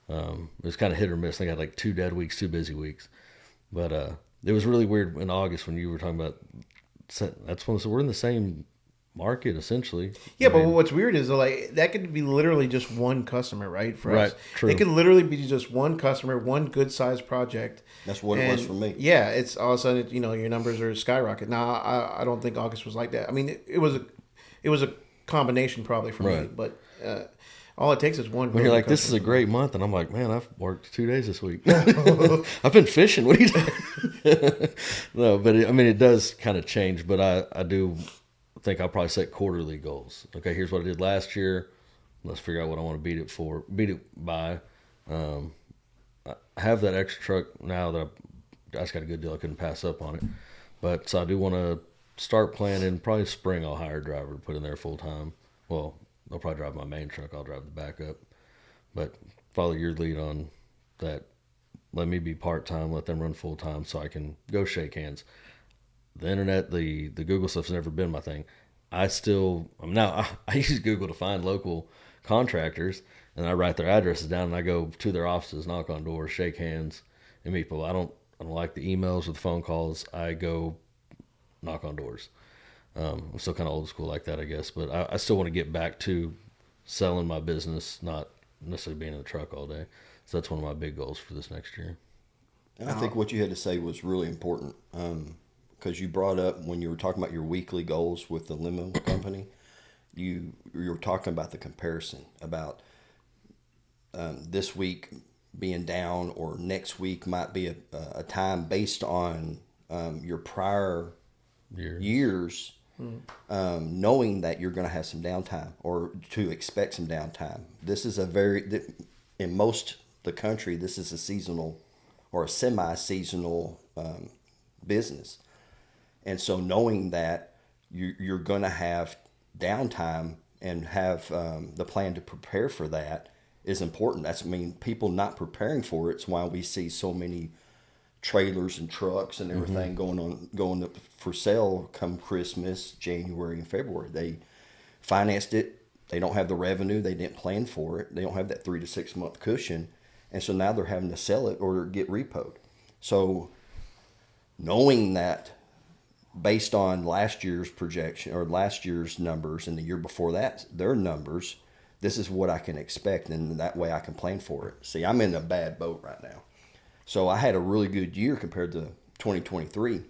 It was kind of hit or miss. I think I had like 2 dead weeks, 2 busy weeks. But it was really weird in August when you were talking about. That's when we're in the same market essentially. Yeah, I but mean, what's weird is like that could be literally just one customer, right? For Right, us, true. it could literally be just one customer, one good sized project. That's what it was for me. Yeah, it's all of a sudden your numbers are skyrocket. Now I don't think August was like that. I mean it was a combination probably for me, Right. but all it takes is one. when really you're good like, this is customer a for great month, and I'm like, man, I've worked 2 days this week. I've been fishing. What are you doing? No, but I mean, it does kind of change. But I do think I'll probably set quarterly goals. Okay, here's what I did last year. Let's figure out what I want to beat it by. I have that extra truck now that I just got a good deal. I couldn't pass up on it. But so I do want to start planning. Probably spring I'll hire a driver to put in there full time. Well, they'll probably drive my main truck. I'll drive the backup. But follow your lead on that. Let me be part time. Let them run full time so I can go shake hands. The internet, the Google stuff's never been my thing. I use Google to find local contractors, and I write their addresses down, and I go to their offices, knock on doors, shake hands, and meet people. I don't like the emails or the phone calls. I go knock on doors. I'm still kind of old school like that, I guess, but I still want to get back to selling my business, not necessarily being in the truck all day. So that's one of my big goals for this next year. And I think what you had to say was really important because you brought up when you were talking about your weekly goals with the limo company, you were talking about the comparison about this week being down or next week might be a time based on your prior years. Knowing that you're going to have some downtime or to expect some downtime. This is in most the country, this is a seasonal or a semi-seasonal business. And so knowing that you're going to have downtime and have the plan to prepare for that is important. People not preparing for it's why we see so many trailers and trucks and everything going up for sale come Christmas, January, and February. They financed it. They don't have the revenue. They didn't plan for it. They don't have that 3 to 6 month cushion. And so now they're having to sell it or get repoed. So knowing that based on last year's projection or last year's numbers and the year before that, their numbers, this is what I can expect. And that way I can plan for it. See, I'm in a bad boat right now. So I had a really good year compared to 2023,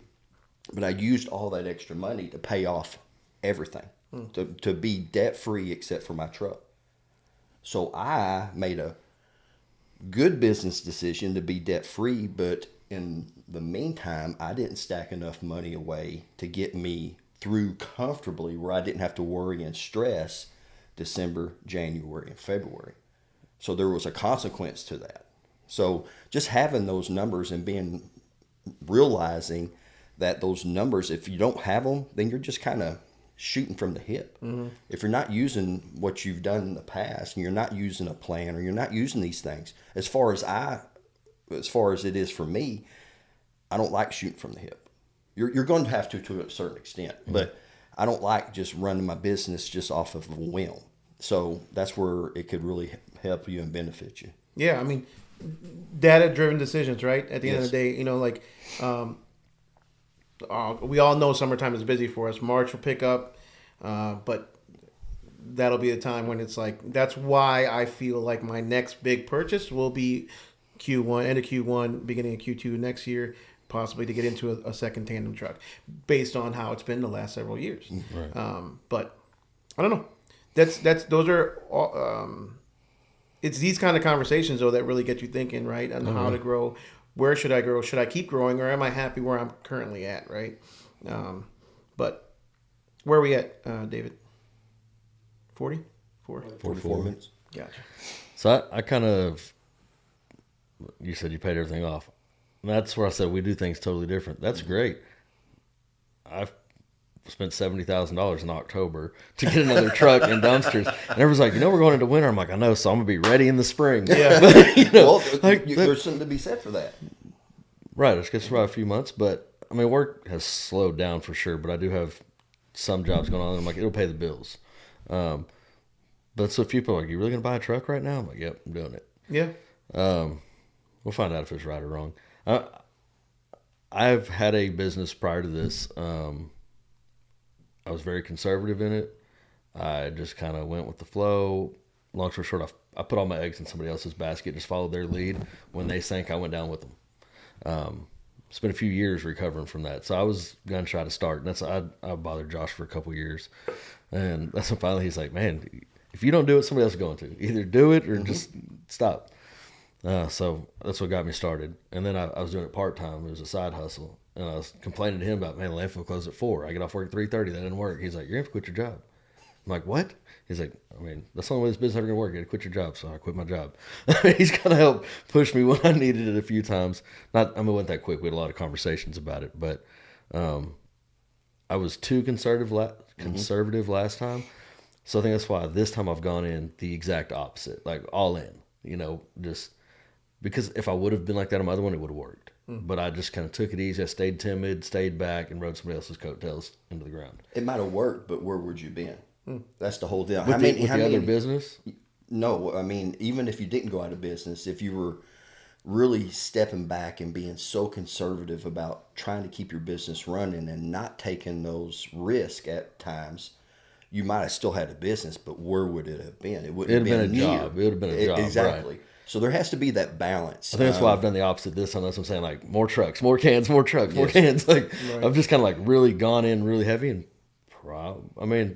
but I used all that extra money to pay off everything, to be debt free except for my truck. So I made a good business decision to be debt free, but in the meantime, I didn't stack enough money away to get me through comfortably where I didn't have to worry and stress December, January, and February. So there was a consequence to that. So just having those numbers and realizing that those numbers, if you don't have them, then you're just kind of shooting from the hip. If you're not using what you've done in the past and you're not using a plan or you're not using these things, as far as it is for me, I don't like shooting from the hip. You're going to have to a certain extent, but I don't like just running my business just off of a whim. So that's where it could really help you and benefit you. Yeah, I mean, data-driven decisions, right? At the end of Yes. the day, we all know summertime is busy for us. March will pick up, but that'll be a time when it's like, that's why I feel like my next big purchase will be Q1, end of Q1, beginning of Q2 next year, possibly to get into a second tandem truck based on how it's been the last several years. Right. But I don't know. Those are all, it's these kind of conversations though that really get you thinking, right? On how to grow. Where should I grow? Should I keep growing, or am I happy where I'm currently at, right? But where are we at, David? 40? 44 minutes. Gotcha. So I kind of, you said you paid everything off. And that's where I said we do things totally different. That's great. I've spent $70,000 in October to get another truck and dumpsters. And everyone's like, we're going into winter. I'm like, I know, so I'm going to be ready in the spring. Yeah. But, Well, there's something to be said for that. right, it's just about a few months. But, I mean, work has slowed down for sure. But I do have some jobs going on. And I'm like, it'll pay the bills. But so people are like, you really going to buy a truck right now? I'm like, yep, I'm doing it. Yeah. We'll find out if it's right or wrong. I've had a business prior to this. I was very conservative in it. I just kind of went with the flow. Long story short, I put all my eggs in somebody else's basket, just followed their lead. When they sank, I went down with them. It's been a few years recovering from that. So I was gun shy to start. And I bothered Josh for a couple years. And that's when finally he's like, man, if you don't do it, somebody else is going to. Either do it or just stop. So that's what got me started. And then I was doing it part-time. It was a side hustle. And I was complaining to him about, man, the landfill closed at 4. I get off work at 3:30. That didn't work. He's like, you're going to have to quit your job. I'm like, what? He's like, I mean, that's the only way this business is ever going to work. You got to quit your job. So I quit my job. He's kind of helped push me when I needed it a few times. It wasn't that quick. We had a lot of conversations about it. But I was too conservative last time. So I think that's why this time I've gone in the exact opposite, like all in, just because if I would have been like that on my other one, it would have worked. But I just kind of took it easy. I stayed timid, stayed back, and rode somebody else's coattails into the ground. It might have worked, but where would you been? That's the whole deal. With the other business? No, I mean, even if you didn't go out of business, if you were really stepping back and being so conservative about trying to keep your business running and not taking those risks at times, you might have still had a business, but where would it have been? It wouldn't have been a job. It would have been a job. Exactly. Right. So there has to be that balance. I think that's why I've done the opposite this time. That's what I'm saying. Like more trucks, more cans, more trucks, more cans. Like right. I've just kind of like really gone in really heavy and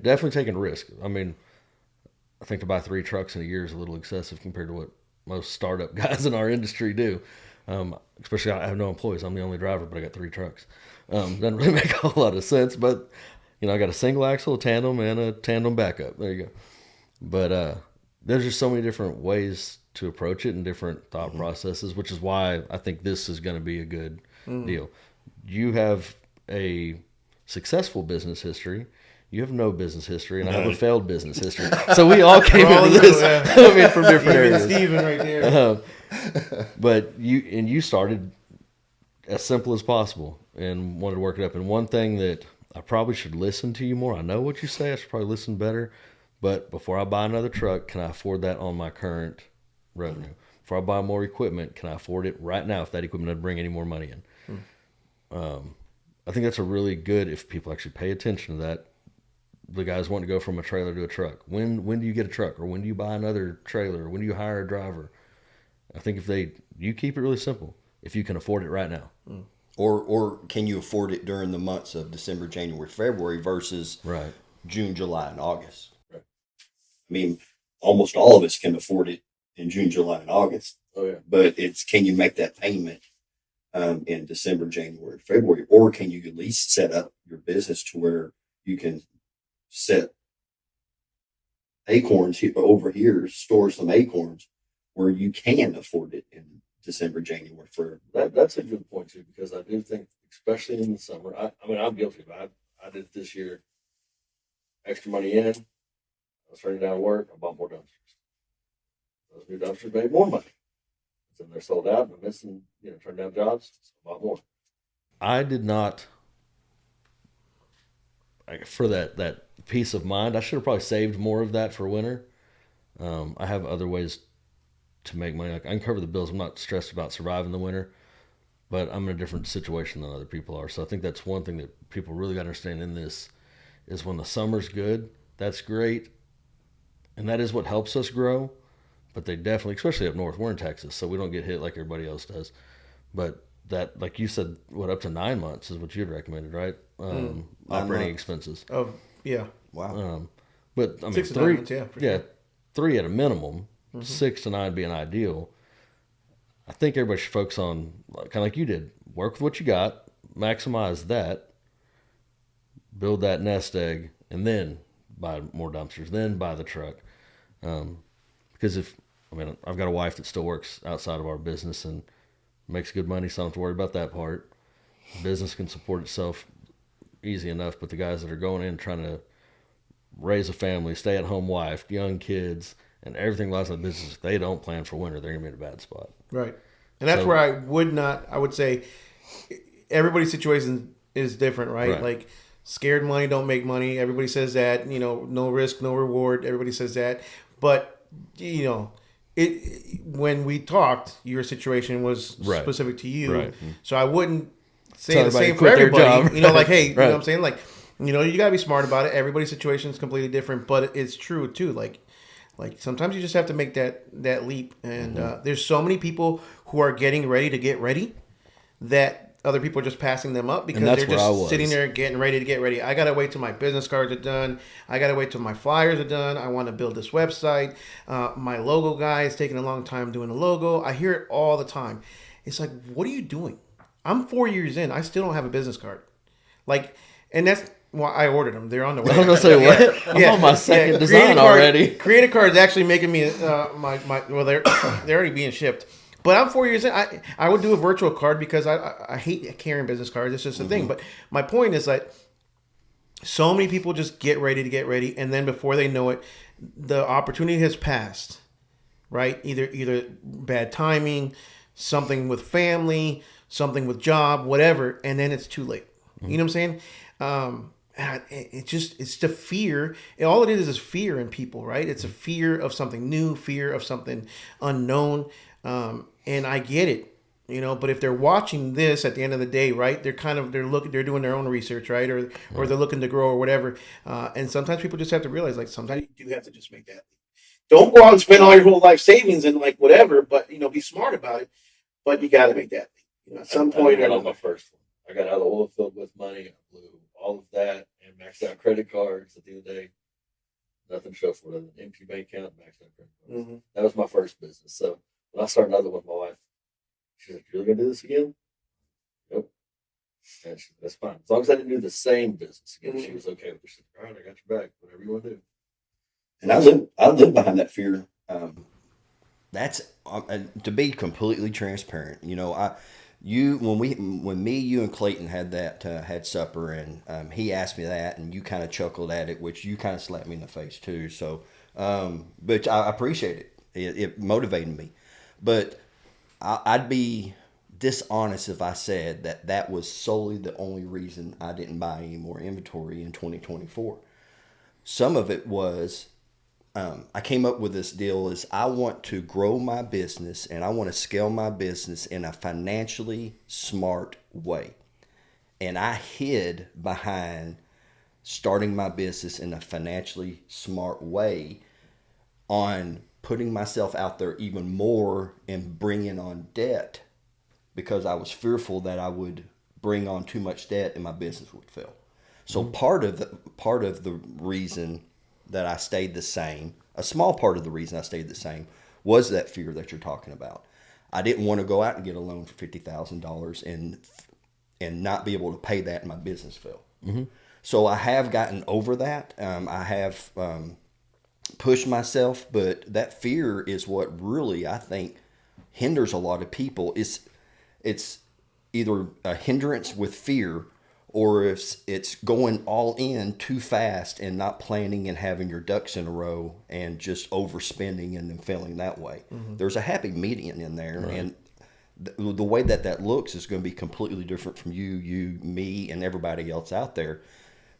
definitely taking risk. I mean, I think to buy 3 trucks in a year is a little excessive compared to what most startup guys in our industry do. Especially I have no employees. I'm the only driver, but I got 3 trucks. Doesn't really make a whole lot of sense, but I got a single axle, a tandem, and a tandem backup. There you go. But there's just so many different ways to approach it and different thought processes, which is why I think this is going to be a good deal. You have a successful business history. You have no business history, and I have a failed business history. So we all came into this. I mean, from different areas. Steven right there. But you started as simple as possible and wanted to work it up. And one thing that I probably should listen to you more. I know what you say. I should probably listen better. But before I buy another truck, can I afford that on my current revenue? Before I buy more equipment, can I afford it right now if that equipment doesn't bring any more money in? I think that's a really good, if people actually pay attention to that, the guys want to go from a trailer to a truck. When do you get a truck, or when do you buy another trailer, or when do you hire a driver? I think you keep it really simple, if you can afford it right now. Or can you afford it during the months of December, January, February versus right. June, July, and August? Right. I mean, almost all of us can afford it in June, July, and August. Oh yeah. But can you make that payment in December, January, February, or can you at least set up your business to where you can set acorns over here, store some acorns where you can afford it in December, January, February. That's a good point too, because I do think, especially in the summer, I mean, I'm guilty of it. I did it this year. Extra money in, I was turning down work, I bought more dumpsters. Those new dumpsters made more money. So they're sold out, and I'm missing, turned down jobs, so I bought more. I did not, for that peace of mind, I should have probably saved more of that for winter. I have other ways to make money. Like I can cover the bills. I'm not stressed about surviving the winter, but I'm in a different situation than other people are. So I think that's one thing that people really got to understand in this is when the summer's good, that's great. And that is what helps us grow. But they definitely, especially up north, we're in Texas, so we don't get hit like everybody else does. But that, like you said, up to 9 months is what you'd recommended, right? Operating expenses. Oh, yeah. Wow. But I mean, 6 to 9 months, sure. 3 at a minimum, 6 to 9 being ideal. I think everybody should focus on, kind of like you did, work with what you got, maximize that, build that nest egg, and then buy more dumpsters, then buy the truck. Because I've got a wife that still works outside of our business and makes good money, so I don't have to worry about that part. Business can support itself easy enough, but the guys that are going in trying to raise a family, stay-at-home wife, young kids, and everything else in the business, if they don't plan for winter, they're going to be in a bad spot. Right. And that's where I would say everybody's situation is different, right? Like scared money don't make money. Everybody says that, no risk, no reward. Everybody says that. But, when we talked, your situation was specific to you. Right. So I wouldn't say the same for everybody. Like, hey, you know what I'm saying? Like, You know, you gotta be smart about it. Everybody's situation is completely different, but it's true too. Like sometimes you just have to make that leap. And there's so many people who are getting ready to get ready that other people are just passing them up because that's they're where I just sitting was. there getting ready to get ready. I gotta wait till my business cards are done. I gotta wait till my flyers are done. I want to build this website. My logo guy is taking a long time doing a logo. I hear it all the time. It's like, what are you doing? I'm 4 years in. I still don't have a business card. Like, and that's well, I ordered them. They're on the way. I was gonna say what? I'm on my second design already. Creative Card is actually making me my well, they're already being shipped. But I'm 4 years in. I would do a virtual card because I hate carrying business cards. It's just a thing. But my point is that so many people just get ready to get ready, and then before they know it, the opportunity has passed. Right? Either bad timing, something with family, something with job, whatever, and then it's too late. You know what I'm saying? It's the fear. All it is fear in people, right? It's a fear of something new, fear of something unknown, and I get it, you know. But if they're watching this at the end of the day, right? They're doing their own research, right? Or they're looking to grow or whatever. And sometimes people just have to realize, like, sometimes you do have to just make that. Don't go out and spend all your whole life savings and like whatever, but you know, be smart about it. But you got to make that. You know, at some point, I got on my first one. I got out of the oil field with money. I blew all of that and maxed out credit cards. At the end of the day, nothing to show for it. An empty bank account, maxed out credit cards. Mm-hmm. That was my first business. So when I started another one, my wife, she's like, "You're really gonna do this again?" Nope. And she, that's fine. As long as I didn't do the same business again, she was okay with it. She's like, "All right, I got your back. Whatever you want to do." And I live behind that fear. That's to be completely transparent. You know, when me, you, and Clayton had had supper, and he asked me that, and you kind of chuckled at it, which you kind of slapped me in the face too. So, but I appreciate it. It motivated me, but I'd be dishonest if I said that was solely the only reason I didn't buy any more inventory in 2024. Some of it was I came up with this deal is I want to grow my business and I want to scale my business in a financially smart way. And I hid behind starting my business in a financially smart way on putting myself out there even more and bringing on debt because I was fearful that I would bring on too much debt and my business would fail. So part of the reason that I stayed the same, a small part of the reason I stayed the same, was that fear that you're talking about. I didn't want to go out and get a loan for $50,000 and not be able to pay that and my business fail. Mm-hmm. So I have gotten over that. I have pushed myself, but that fear is what really I think hinders a lot of people. It's either a hindrance with fear or if it's going all in too fast and not planning and having your ducks in a row and just overspending and then failing that way. Mm-hmm. There's a happy median in there, right. And the way that looks is going to be completely different from you, me, and everybody else out there.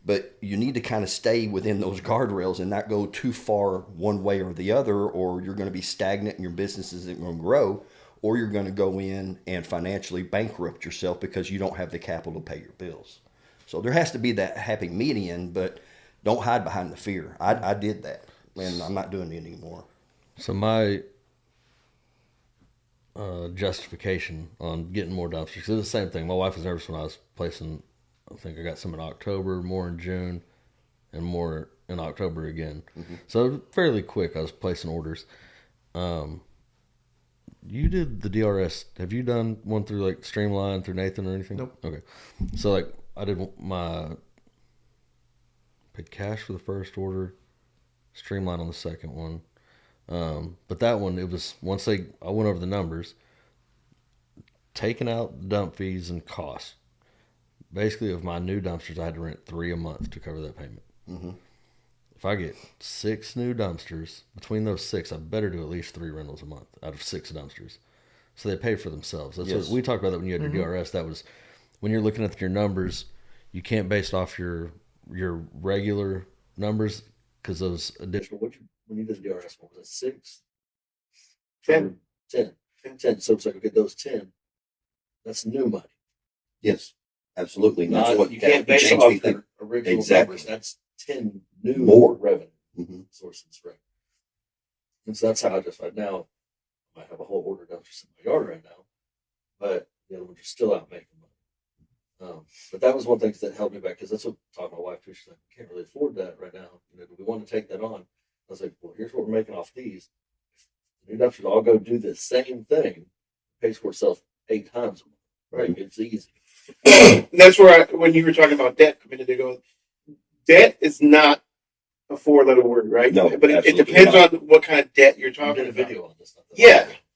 But you need to kind of stay within those guardrails and not go too far one way or the other, or you're going to be stagnant and your business isn't going to grow, or you're going to go in and financially bankrupt yourself because you don't have the capital to pay your bills. So there has to be that happy median, but don't hide behind the fear. I did that, and I'm not doing it anymore. So my justification on getting more dumpsters, because it was the same thing. My wife was nervous when I was placing, I think I got some in October, more in June, and more in October again. Mm-hmm. So fairly quick, I was placing orders. You did the DRS. Have you done one through like Streamline through Nathan or anything? Nope. Okay. So like I did paid cash for the first order, Streamline on the second one. But that one, it was once I went over the numbers, taking out dump fees and costs. Basically, of my new dumpsters, I had to rent 3 a month to cover that payment. Mm-hmm. If I get 6 new dumpsters, between those 6, I better do at least 3 rentals a month out of 6 dumpsters. So they pay for themselves. That's what we talked about that when you had your DRS. That was when you're looking at your numbers, you can't base it off your regular numbers because those additional. When you did the DRS, what was it? 6? 10. 10. So it's like, okay, those 10, that's new money. Yes. Absolutely. And that's what You can't base it changed off me think. the original Exactly. numbers. That's 10 new More. revenue Mm-hmm. sources, right? And so that's how I just right now I might have a whole order dumpster in my yard right now, but the other ones are still out making money. But that was one thing that held me back because that's what I talked to my wife too. She's like, "We can't really afford that right now. Do we want to take that on?" I was like, "Well, here's what we're making off these. If the new dumpsters all go do the same thing, it pays for itself 8 times a month. Right? It's easy." That's where when you were talking about debt a minute ago, debt is not a 4-letter word, right? No, but it absolutely depends not. on what kind of debt you're You talking did a about. video on this.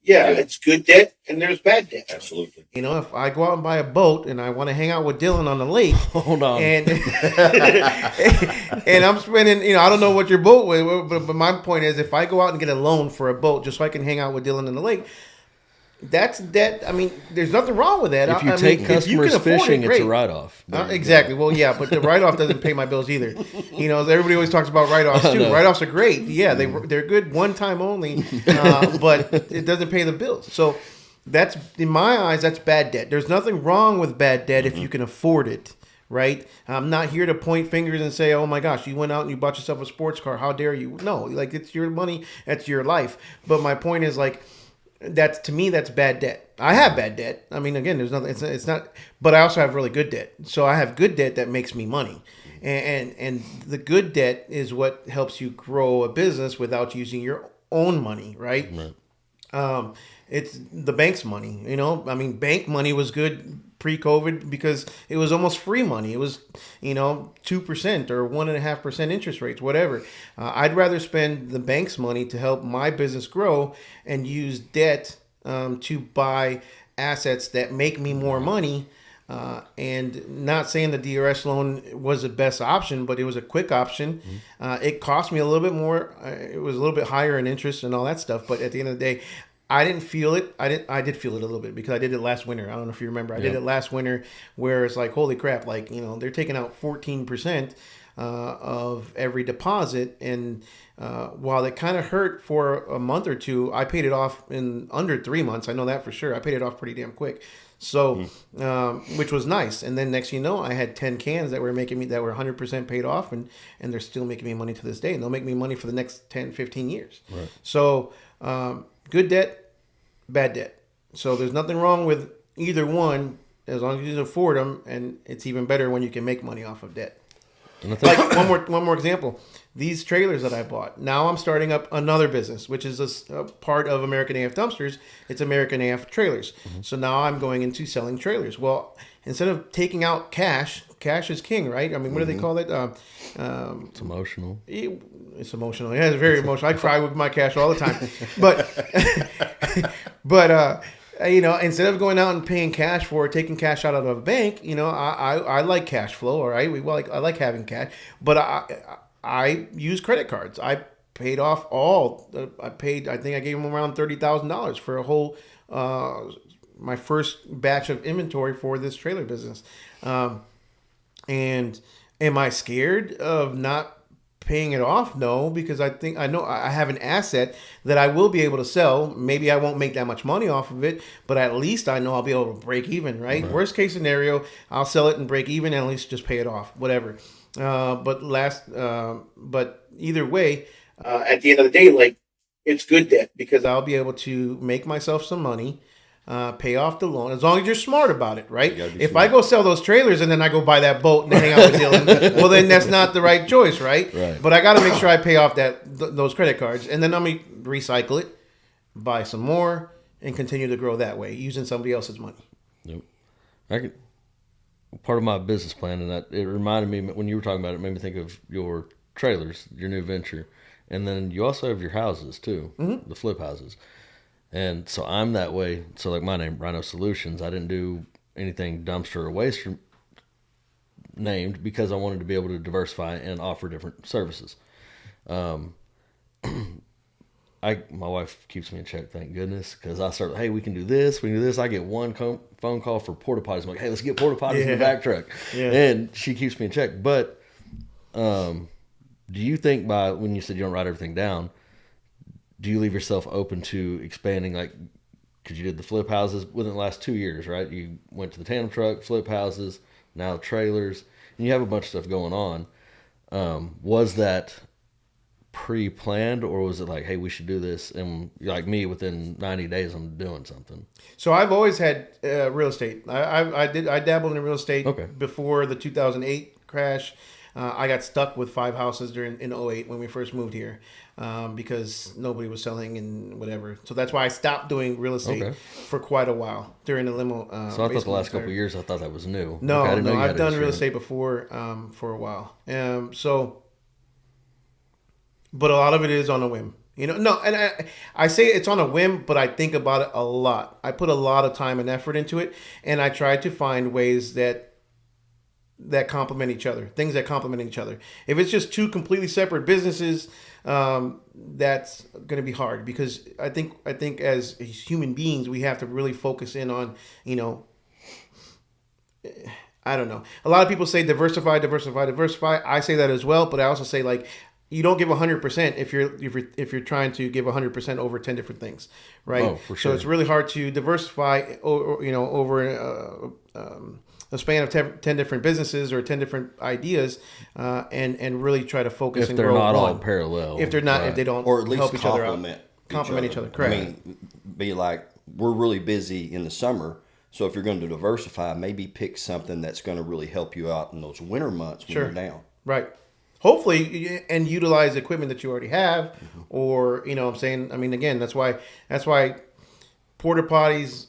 Yeah, it's good debt and there's bad debt. Absolutely. You know, if I go out and buy a boat and I want to hang out with Dylan on the lake, Hold on. and and I'm spending, I don't know what your boat was, but my point is, if I go out and get a loan for a boat just so I can hang out with Dylan in the lake, that's debt. I mean, there's nothing wrong with that. If you I take mean, if you customers can afford fishing, it, it's a great. write-off. Exactly. Well, yeah, but the write-off doesn't pay my bills either. Everybody always talks about write-offs too. No. Write-offs are great. Yeah, they're good one time only, but it doesn't pay the bills. So that's, in my eyes, that's bad debt. There's nothing wrong with bad debt if you can afford it. Right? I'm not here to point fingers and say, "Oh my gosh, you went out and you bought yourself a sports car. How dare you?" No, like, it's your money, that's your life. But my point is, like, to me, that's bad debt. I have bad debt. I mean, again, there's nothing. It's not. But I also have really good debt. So I have good debt that makes me money, and the good debt is what helps you grow a business without using your own money, right? It's the bank's money. I mean, bank money was good pre-COVID because it was almost free money. It was 2% or 1.5% interest rates, whatever. I'd rather spend the bank's money to help my business grow and use debt to buy assets that make me more money. And not saying the DRS loan was the best option, but it was a quick option. It cost me a little bit more. It was a little bit higher in interest and all that stuff. But at the end of the day, I didn't feel it. I did feel it a little bit because I did it last winter. I don't know if you remember. I did it last winter where it's like, holy crap, like, they're taking out 14% of every deposit. And while it kind of hurt for a month or two, I paid it off in under 3 months. I know that for sure. I paid it off pretty damn quick. So, which was nice. And then next thing you know, I had 10 cans that were 100% paid off, and they're still making me money to this day. And they'll make me money for the next 10, 15 years. Right. So, good debt, bad debt. So there's nothing wrong with either one as long as you can afford them, and it's even better when you can make money off of debt. Like one more example. These trailers that I bought. Now I'm starting up another business, which is a part of American AF Dumpsters. It's American AF Trailers. So now I'm going into selling trailers. Well, instead of taking out cash is king, right? I mean, what do they call it? It's emotional. It's emotional. Yeah, it's very emotional. I cry with my cash all the time. But instead of going out and paying cash for it, taking cash out of a bank, I like cash flow. All right, I like having cash, but I use credit cards. I paid off I think I gave them around $30,000 for a whole my first batch of inventory for this trailer business. And am I scared of not paying it off? No, because I know I have an asset that I will be able to sell. Maybe I won't make that much money off of it, but at least I know I'll be able to break even, right? Worst case scenario, I'll sell it and break even and at least just pay it off, whatever. But either way, at the end of the day, like, it's good debt because I'll be able to make myself some money, pay off the loan, as long as you're smart about it, right? If I go sell those trailers and then I go buy that boat and hang out with Dylan, well, then that's not the right choice, right? But I got to make sure I pay off those credit cards, and then I'm going to recycle it, buy some more, and continue to grow that way using somebody else's money. Yep. Part of my business plan, and it reminded me when you were talking about it, made me think of your trailers, your new venture, and then you also have your houses too, the flip houses. And so I'm that way. So like my name, Rhino Solutions, I didn't do anything dumpster or waste named because I wanted to be able to diversify and offer different services. My wife keeps me in check, thank goodness, because I start, hey, we can do this. I get one phone call for porta potties. I'm like, hey, let's get porta potties in the back truck. Yeah. And she keeps me in check. But do you think when you said you don't write everything down, do you leave yourself open to expanding? Like, because you did the flip houses within the last 2 years, right? You went to the tandem truck, flip houses, now trailers, and you have a bunch of stuff going on. Was that pre-planned, or was it like, hey, we should do this, and like me, within 90 days I'm doing something? So I've always had real estate. I dabbled in real estate Okay. before the 2008 crash. I got stuck with 5 houses in '08 when we first moved here because nobody was selling and whatever. So that's why I stopped doing real estate Okay. for quite a while during the limo. So I thought the last couple of years, I thought that was new. No, Okay, I didn't know no, you I've had done real insurance. estate before for a while. But a lot of it is on a whim. No, and I say it's on a whim, but I think about it a lot. I put a lot of time and effort into it, and I try to find ways that complement each other, things that complement each other. If it's just two completely separate businesses, that's going to be hard because I think as human beings, we have to really focus in on, I don't know. A lot of people say diversify, diversify, diversify. I say that as well, but I also say like you don't give 100% if you're trying to give 100% over 10 different things, right? Oh, for sure. So it's really hard to diversify, over a span of 10 different businesses or 10 different ideas, and really try to focus If and they're grow not all one. parallel. If they're not, right. if they don't, Or at least help each other out. complement Each other, correct. I mean, be like, we're really busy in the summer, so if you're going to diversify, maybe pick something that's going to really help you out in those winter months when Sure. you're down. Right. Hopefully, and utilize equipment that you already have, or what I'm saying. I mean, again, that's why porta potties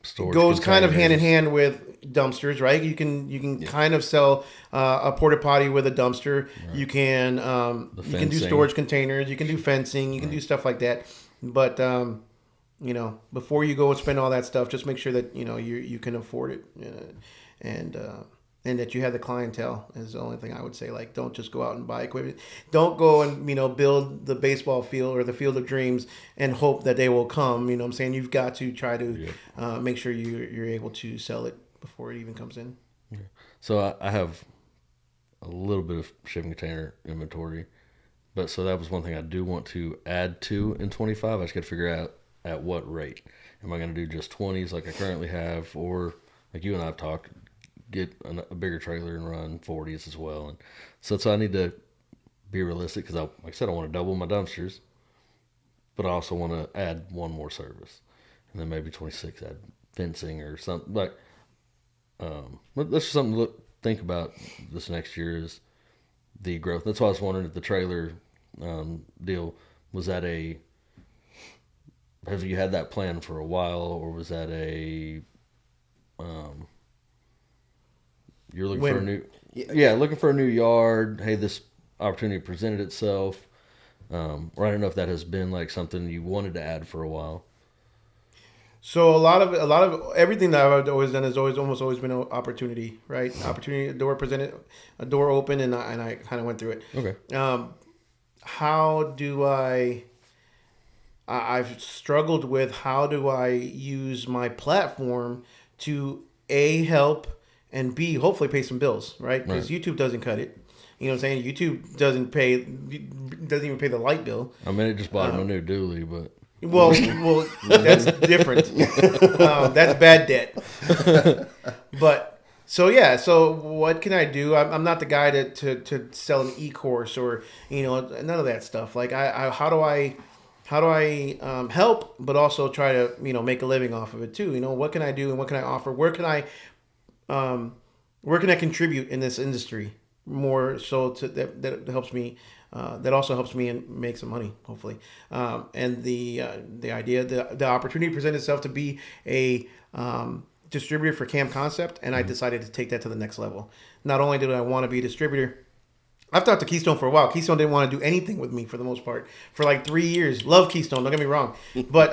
Storage goes kind of hand in containers. hand with dumpsters, right? You can kind of sell a porta potty with a dumpster. You can you can do fencing. storage containers. You can do fencing. You can do stuff like that. But before you go and spend all that stuff, just make sure that you can afford it, and that you have the clientele is the only thing I would say. Like, don't just go out and buy equipment. Don't go and build the baseball field or the field of dreams and hope that they will come. I'm saying? You've got to try to make sure you're able to sell it before it even comes in. So I have a little bit of shipping container inventory, but so that was one thing I do want to add to in 25. I just got to figure out at what rate. Am I going to do just 20s like I currently have, or like you and I have talked, get a bigger trailer and run 40s as well? And so I need to be realistic because, like I said, I want to double my dumpsters, but I also want to add one more service, and then maybe 26 add fencing or something like. But that's just something to think about this next year is the growth. That's why I was wondering if the trailer deal was that have you had that plan for a while, or was that you're looking for a new looking for a new yard? Hey, this opportunity presented itself, or I don't know if that has been like something you wanted to add for a while. So a lot of everything that I've always done has almost always been an opportunity, right? Opportunity, a door presented, a door open, and I kind of went through it. Okay. How do I've struggled with how do I use my platform to A, help, and B, hopefully pay some bills, right? Because YouTube doesn't cut it. You know what I'm saying? YouTube doesn't even pay the light bill. I mean, it just bought him a new dually, but Well, that's different. That's bad debt. But so what can I do? I'm not the guy to sell an e-course or none of that stuff. Like how do I help, but also try to make a living off of it too? What can I do and what can I offer? Where can I contribute in this industry more so that helps me. That also helps me and make some money, hopefully. And the idea, the opportunity presented itself to be a distributor for Cam Concept, and I decided to take that to the next level. Not only did I want to be a distributor, I've talked to Keystone for a while. Keystone didn't want to do anything with me for the most part for like 3 years. Love Keystone, don't get me wrong, but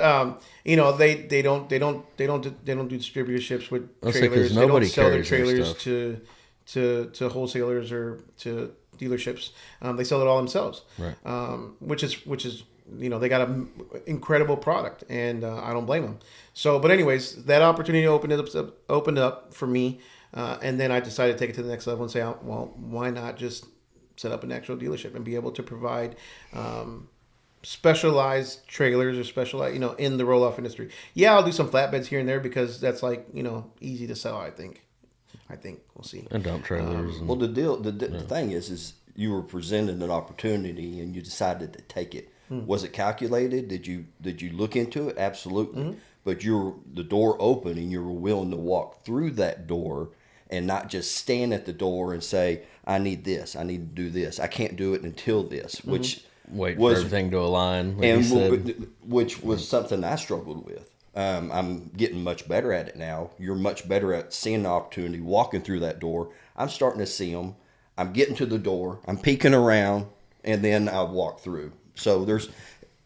they don't do distributorships with trailers. They don't sell their trailers to wholesalers or to dealerships. They sell it all themselves, right. Which is they got an incredible product, and I don't blame them. So, but anyways, that opportunity opened up for me, and then I decided to take it to the next level and say, well, why not just set up an actual dealership and be able to provide specialized trailers or specialized in the roll-off industry. Yeah, I'll do some flatbeds here and there because that's like easy to sell, I think. I think we'll see. And dump trailers. Well, the thing is you were presented an opportunity and you decided to take it. Was it calculated? Did you look into it? Absolutely. But the door open and you were willing to walk through that door and not just stand at the door and say, I need this, I need to do this, I can't do it until this, which wait was for everything to align. Like you said. which was something I struggled with. I'm getting much better at it now. You're much better at seeing the opportunity, walking through that door. I'm starting to see them. I'm getting to the door. I'm peeking around, and then I walk through. So there's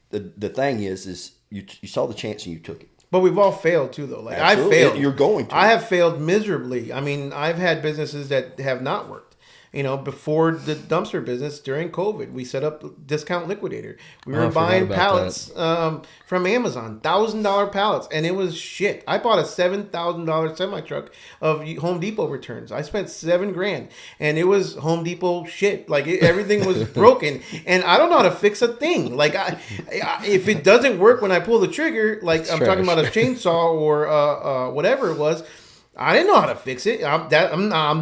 the thing is you saw the chance and you took it. But we've all failed too, though. Like Absolutely. I failed. You're going to. I have failed miserably. I mean, I've had businesses that have not worked. You know, before the dumpster business during COVID, we set up Discount Liquidator. We were buying pallets from Amazon, $1,000 pallets, and it was shit. I bought a $7,000 semi truck of Home Depot returns. I spent $7,000, and it was Home Depot shit. Like everything was broken, and I don't know how to fix a thing. Like if it doesn't work when I pull the trigger, like I'm talking about a chainsaw or whatever it was. I didn't know how to fix it. I'm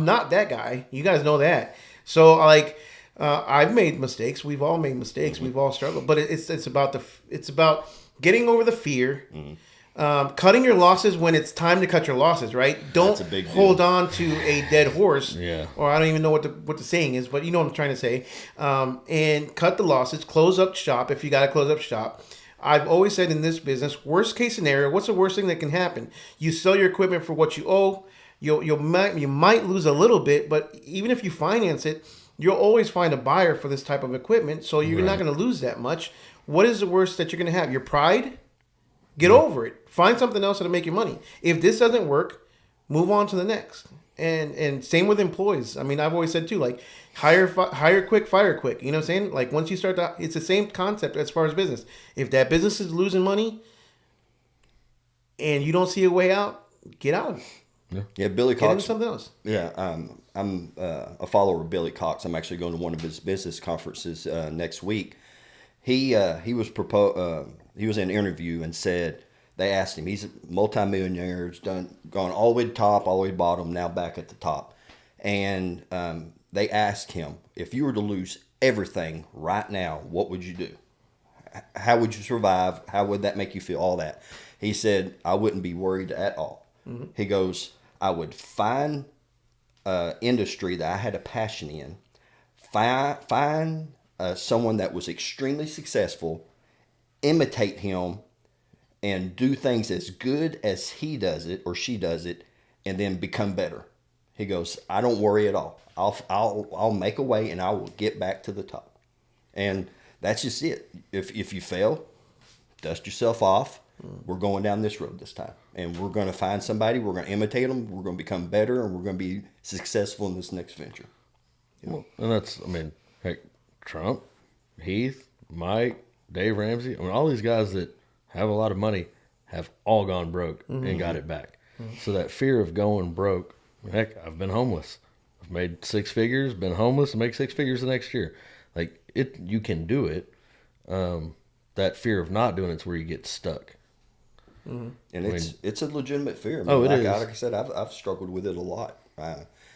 not that guy. You guys know that. So like, I've made mistakes. We've all made mistakes. Mm-hmm. We've all struggled. But it's about getting over the fear, cutting your losses when it's time to cut your losses. Right? Don't hold on to a dead horse. Yeah. Or I don't even know what the saying is, but you know what I'm trying to say. And cut the losses. Close up shop if you got to close up shop. I've always said in this business, worst case scenario, what's the worst thing that can happen? You sell your equipment for what you owe. You might lose a little bit, but even if you finance it, you'll always find a buyer for this type of equipment. So you're not going to lose that much. What is the worst that you're going to have? Your pride? Get over it. Find something else that'll make you money. If this doesn't work, move on to the next. And same with employees. I mean, I've always said too, like hire quick, fire quick. You know what I'm saying? Like once you start to, it's the same concept as far as business. If that business is losing money and you don't see a way out, get out. Yeah, Billy Cox. Get into something else. Yeah, I'm a follower of Billy Cox. I'm actually going to one of his business conferences next week. He was in an interview and said. They asked him, he's a multimillionaire, gone all the way to top, all the way to bottom, now back at the top. And they asked him, if you were to lose everything right now, what would you do? How would you survive? How would that make you feel? All that. He said, I wouldn't be worried at all. Mm-hmm. He goes, I would find industry that I had a passion in, find someone that was extremely successful, imitate him, and do things as good as he does it or she does it, and then become better. He goes, I don't worry at all. I'll make a way and I will get back to the top. And that's just it. If you fail, dust yourself off. We're going down this road this time, and we're going to find somebody. We're going to imitate them. We're going to become better, and we're going to be successful in this next venture. Well, and that's, I mean, heck, Trump, Heath, Mike, Dave Ramsey. I mean, all these guys that have a lot of money have all gone broke and got it back. Mm-hmm. So that fear of going broke, heck, I've been homeless. I've made 6 figures, been homeless, and make 6 figures the next year. Like, you can do it. That fear of not doing it's where you get stuck. Mm-hmm. And it's a legitimate fear. It is. Like I said, I've struggled with it a lot.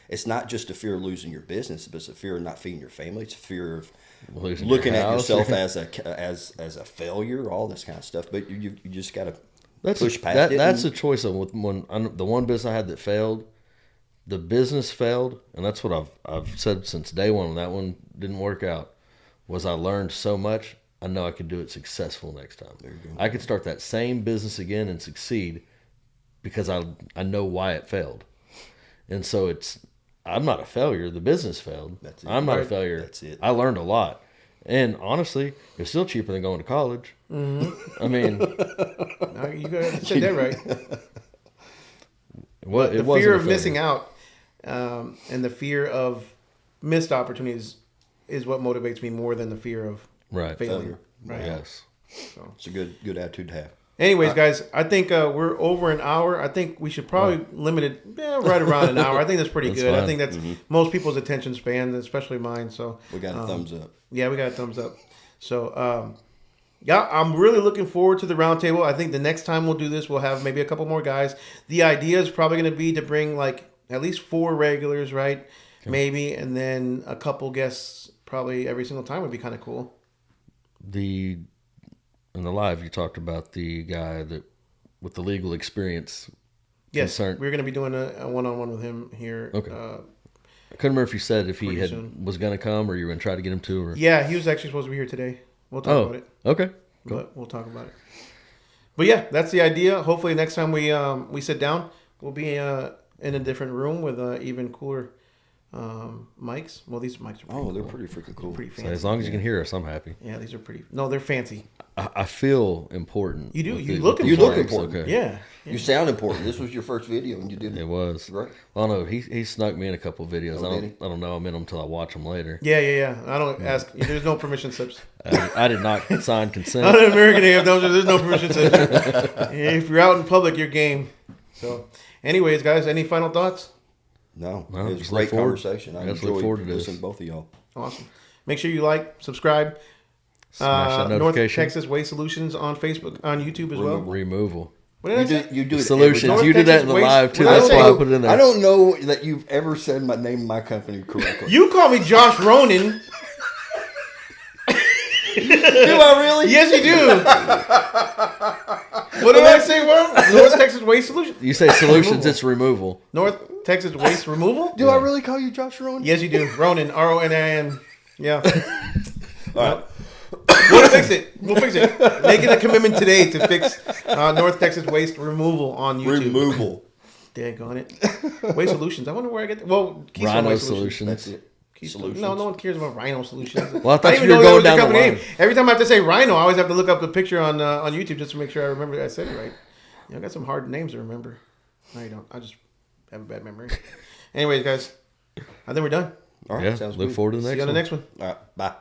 It's not just a fear of losing your business, but it's a fear of not feeding your family. It's a fear of looking at yourself as a failure, all this kind of stuff. But you just got to push past it. That's a choice of the one business I had that failed. The business failed, and that's what I've said since day one. When that one didn't work out, was I learned so much. I know I could do it successful next time. There you go. I could start that same business again and succeed because I know why it failed. And so I'm not a failure. The business failed. That's it. I'm not a failure. That's it. I learned a lot. And honestly, it's still cheaper than going to college. Mm-hmm. I mean, no, you said that right. The fear of missing out and the feer of missed opportunities is what motivates me more than the fear of failure. Right. Yes. So it's a good attitude to have. Anyways, guys, I think we're over an hour. I think we should probably limit it right around an hour. I think that's pretty good. Fine. I think that's most people's attention span, especially mine. So we got a thumbs up. Yeah, we got a thumbs up. So yeah, I'm really looking forward to the roundtable. I think the next time we'll do this, we'll have maybe a couple more guys. The idea is probably going to be to bring like at least 4 regulars, right? Okay. Maybe, and then a couple guests probably every single time would be kind of cool. In the live, you talked about the guy that with the legal experience. Yes, we're going to be doing a one-on-one with him here. Okay. I couldn't remember if you said if he was going to come or you were going to try to get him to. Or... Yeah, he was actually supposed to be here today. We'll talk about it. Okay. Cool. But we'll talk about it. But yeah, that's the idea. Hopefully next time we sit down, we'll be in a different room with even cooler mics. Well, these mics are pretty they're pretty freaking cool. Pretty fancy. So as long as you can hear us, I'm happy. Yeah, these are pretty. No, they're fancy. I feel important. You do. You look important. Okay. Yeah. You sound important. This was your first video, and you did. It was. Right. Well, no, he snuck me in a couple of videos. Oh, I don't know. I'm in them until I watch them later. Yeah. I don't ask. There's no permission slips. I did not sign consent. On American AF, there's no permission slips. If you're out in public, you're game. So, anyways, guys, any final thoughts? No, it was a great conversation. I enjoyed listening to both of y'all. Awesome. Make sure you like, subscribe. Smash that North notification. Texas Waste Solutions on Facebook, on YouTube as well. Removal. What did I say? You do it Solutions. You did that in the live too. That's why I put it in there. I don't know that you've ever said my name of my company correctly. You call me Josh Ronan. Do I really? Yes, you do. What did I say? Well, North Texas Waste Solutions. You say Solutions, it's removal. North Texas Waste Removal? Do I really call you Josh Ronan? Yes, you do. Ronan, Ronan. Yeah. All right. We'll fix it. Making a commitment today to fix North Texas Waste Removal on YouTube. Removal. Daggone it. Waste Solutions. I wonder where I get that. Well, Rhino Waste Solutions. That's it. Solutions. No one cares about Rhino Solutions. Well, I thought you were going down the line. Every time I have to say Rhino, I always have to look up the picture on YouTube just to make sure I remember I said it right. I got some hard names to remember. No, you don't. I just have a bad memory. Anyways, guys, I think we're done. All right. Yeah, Sounds look good. forward to the next one. See you on the next one. All right. Bye.